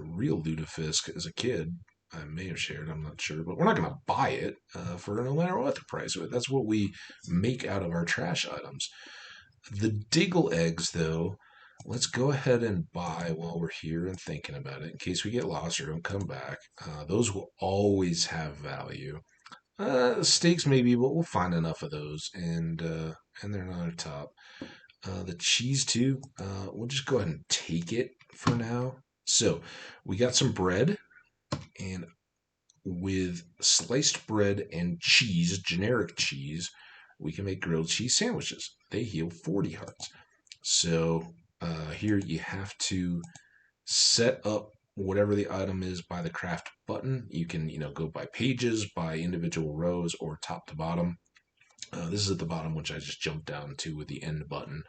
real Lutefisk as a kid. I may have shared, I'm not sure, but we're not going to buy it for no matter what the price. That's what we make out of our trash items. The Diggle eggs, though, let's go ahead and buy while we're here and thinking about it in case we get lost or don't come back. Those will always have value. Steaks maybe, but we'll find enough of those, and they're not on top. The cheese too. We'll just go ahead and take it for now. So we got some bread, and with sliced bread and cheese, generic cheese, we can make grilled cheese sandwiches. They heal 40 hearts. So here you have to set up whatever the item is by the craft button. You can, go by pages, by individual rows, or top to bottom. This is at the bottom, which I just jumped down to with the end button.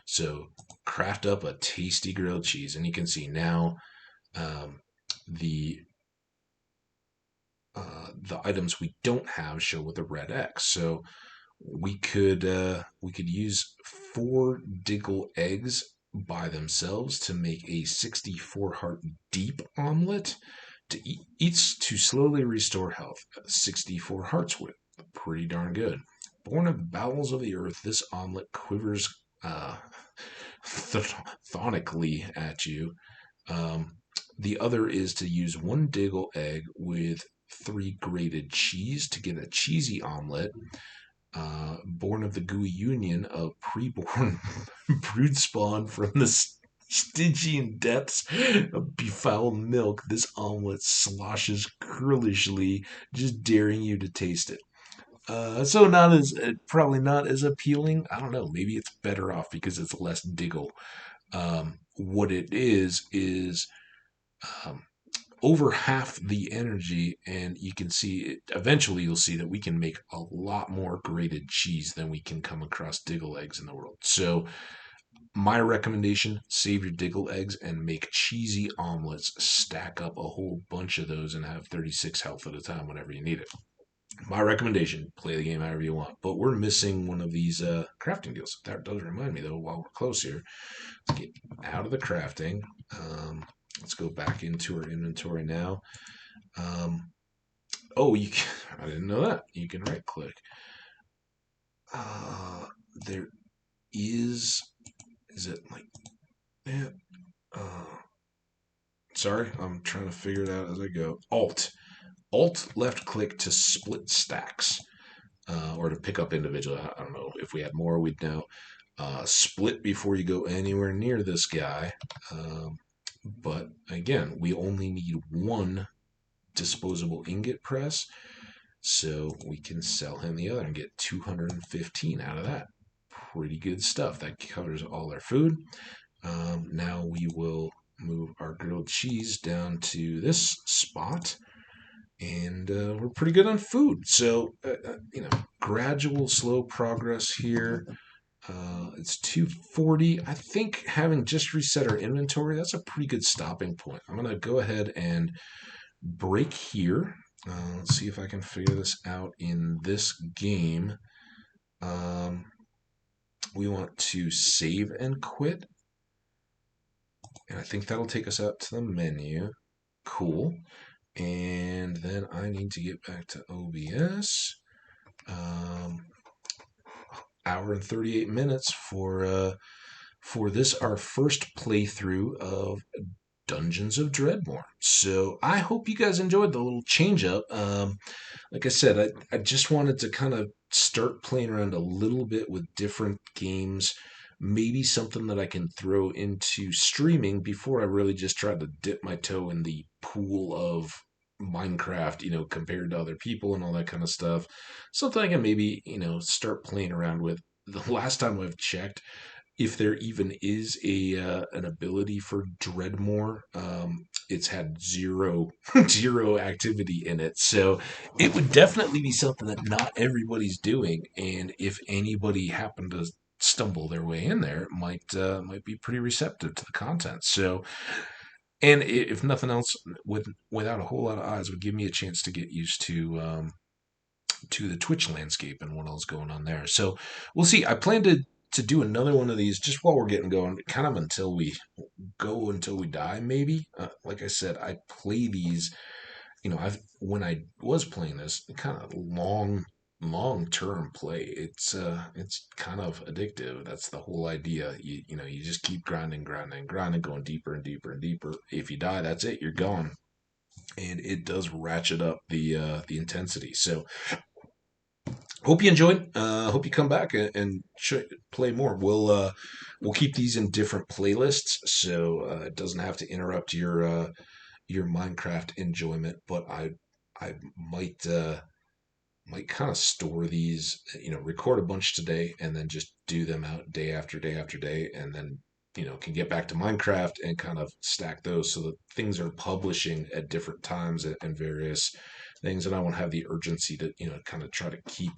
So craft up a tasty grilled cheese, and you can see now the items we don't have show with a red X. So we could use 4 Diggle eggs by themselves to make a 64 heart deep omelet to eats to slowly restore health. 64 hearts with pretty darn good. Born of bowels of the earth, this omelet quivers thonically at you. The other is to use 1 Diggle egg with 3 grated cheese to get a cheesy omelet. Born of the gooey union of preborn brood spawn from the Stygian depths of befouled milk, this omelet sloshes girlishly, just daring you to taste it. So probably not as appealing. I don't know. Maybe it's better off because it's less Diggle. What it is over half the energy, and you can see eventually you'll see that we can make a lot more grated cheese than we can come across Diggle eggs in the world. So my recommendation, save your Diggle eggs and make cheesy omelets. Stack up a whole bunch of those and have 36 health at a time whenever you need it. My recommendation, play the game however you want. But we're missing one of these crafting deals. That does remind me, though, while we're close here. Let's get out of the crafting. Let's go back into our inventory now. I didn't know that. You can right click. There is it like that? Sorry, I'm trying to figure it out as I go. Alt left click to split stacks, or to pick up individually. I don't know if we had more, we'd know. Split before you go anywhere near this guy. But again, we only need 1 disposable ingot press, so we can sell him the other and get 215 out of that. Pretty good stuff. That covers all our food. Now we will move our grilled cheese down to this spot, and we're pretty good on food. So, gradual, slow progress here. It's 240. I think having just reset our inventory, that's a pretty good stopping point. I'm going to go ahead and break here. Let's see if I can figure this out in this game. We want to save and quit. And I think that'll take us out to the menu. Cool. And then I need to get back to OBS. Hour and 38 minutes for this, our first playthrough of Dungeons of Dredmor. So I hope you guys enjoyed the little change up. Like I said, I just wanted to kind of start playing around a little bit with different games, maybe something that I can throw into streaming before I really just try to dip my toe in the pool of Minecraft, compared to other people and all that kind of stuff. Something I can maybe, start playing around with. The last time I've checked, if there even is an ability for Dredmor, it's had zero activity in it. So it would definitely be something that not everybody's doing. And if anybody happened to stumble their way in there, might be pretty receptive to the content. So, and if nothing else, without a whole lot of eyes, would give me a chance to get used to the Twitch landscape and what else going on there. So we'll see. I plan to do another one of these just while we're getting going, kind of until we die, maybe. Like I said, I play these. I've when I was playing this, kind of long term play. It's kind of addictive. That's the whole idea. You just keep grinding, going deeper and deeper and deeper. If you die, that's it. You're gone, and it does ratchet up the intensity. So hope you enjoyed. Hope you come back and play more. We'll keep these in different playlists, so it doesn't have to interrupt your Minecraft enjoyment. But I might kind of store these, record a bunch today and then just do them out day after day after day, and then can get back to Minecraft and kind of stack those so that things are publishing at different times and various things, and I won't have the urgency to kind of try to keep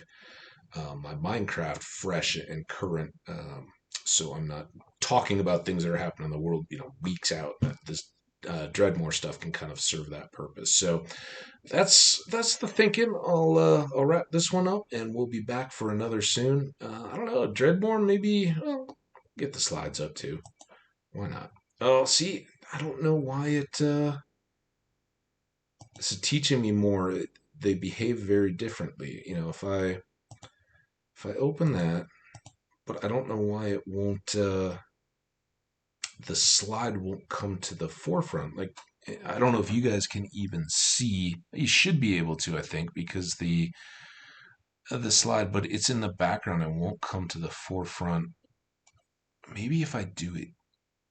my Minecraft fresh and current. So I'm not talking about things that are happening in the world, weeks out. This Dredmor stuff can kind of serve that purpose. So that's the thinking. I'll wrap this one up, and we'll be back for another soon. I don't know, Dredmor, maybe. Well, get the slides up too. Why not? Oh, see, I don't know why this is teaching me more. They behave very differently. If I open that, but I don't know why it won't. The slide won't come to the forefront. Like, I don't know if you guys can even see. You should be able to, I think, because the slide, but it's in the background and won't come to the forefront. Maybe if I do it,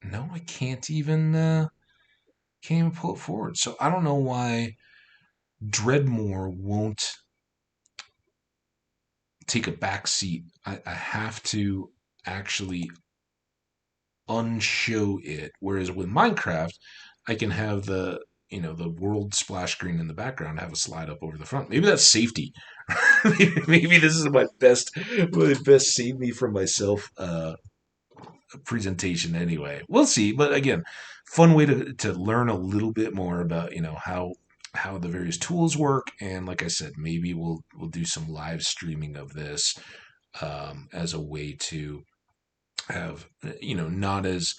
no, I can't even pull it forward. So I don't know why Dredmor won't take a back seat. I have to actually unshow it. Whereas with Minecraft, I can have the world splash screen in the background, have a slide up over the front. Maybe that's safety. Maybe this is my best save me from myself presentation anyway. We'll see. But again, fun way to learn a little bit more about how the various tools work, and like I said, maybe we'll do some live streaming of this as a way to have not as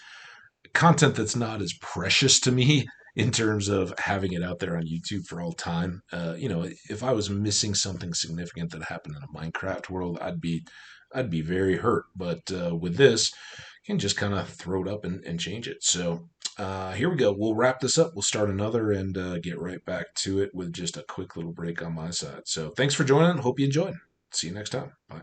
content that's not as precious to me in terms of having it out there on YouTube for all time. If I was missing something significant that happened in a Minecraft world, I'd be very hurt. But with this, you can just kind of throw it up and change it. So here we go. We'll wrap this up. We'll start another and get right back to it with just a quick little break on my side. So thanks for joining. Hope you enjoyed. See you next time. Bye.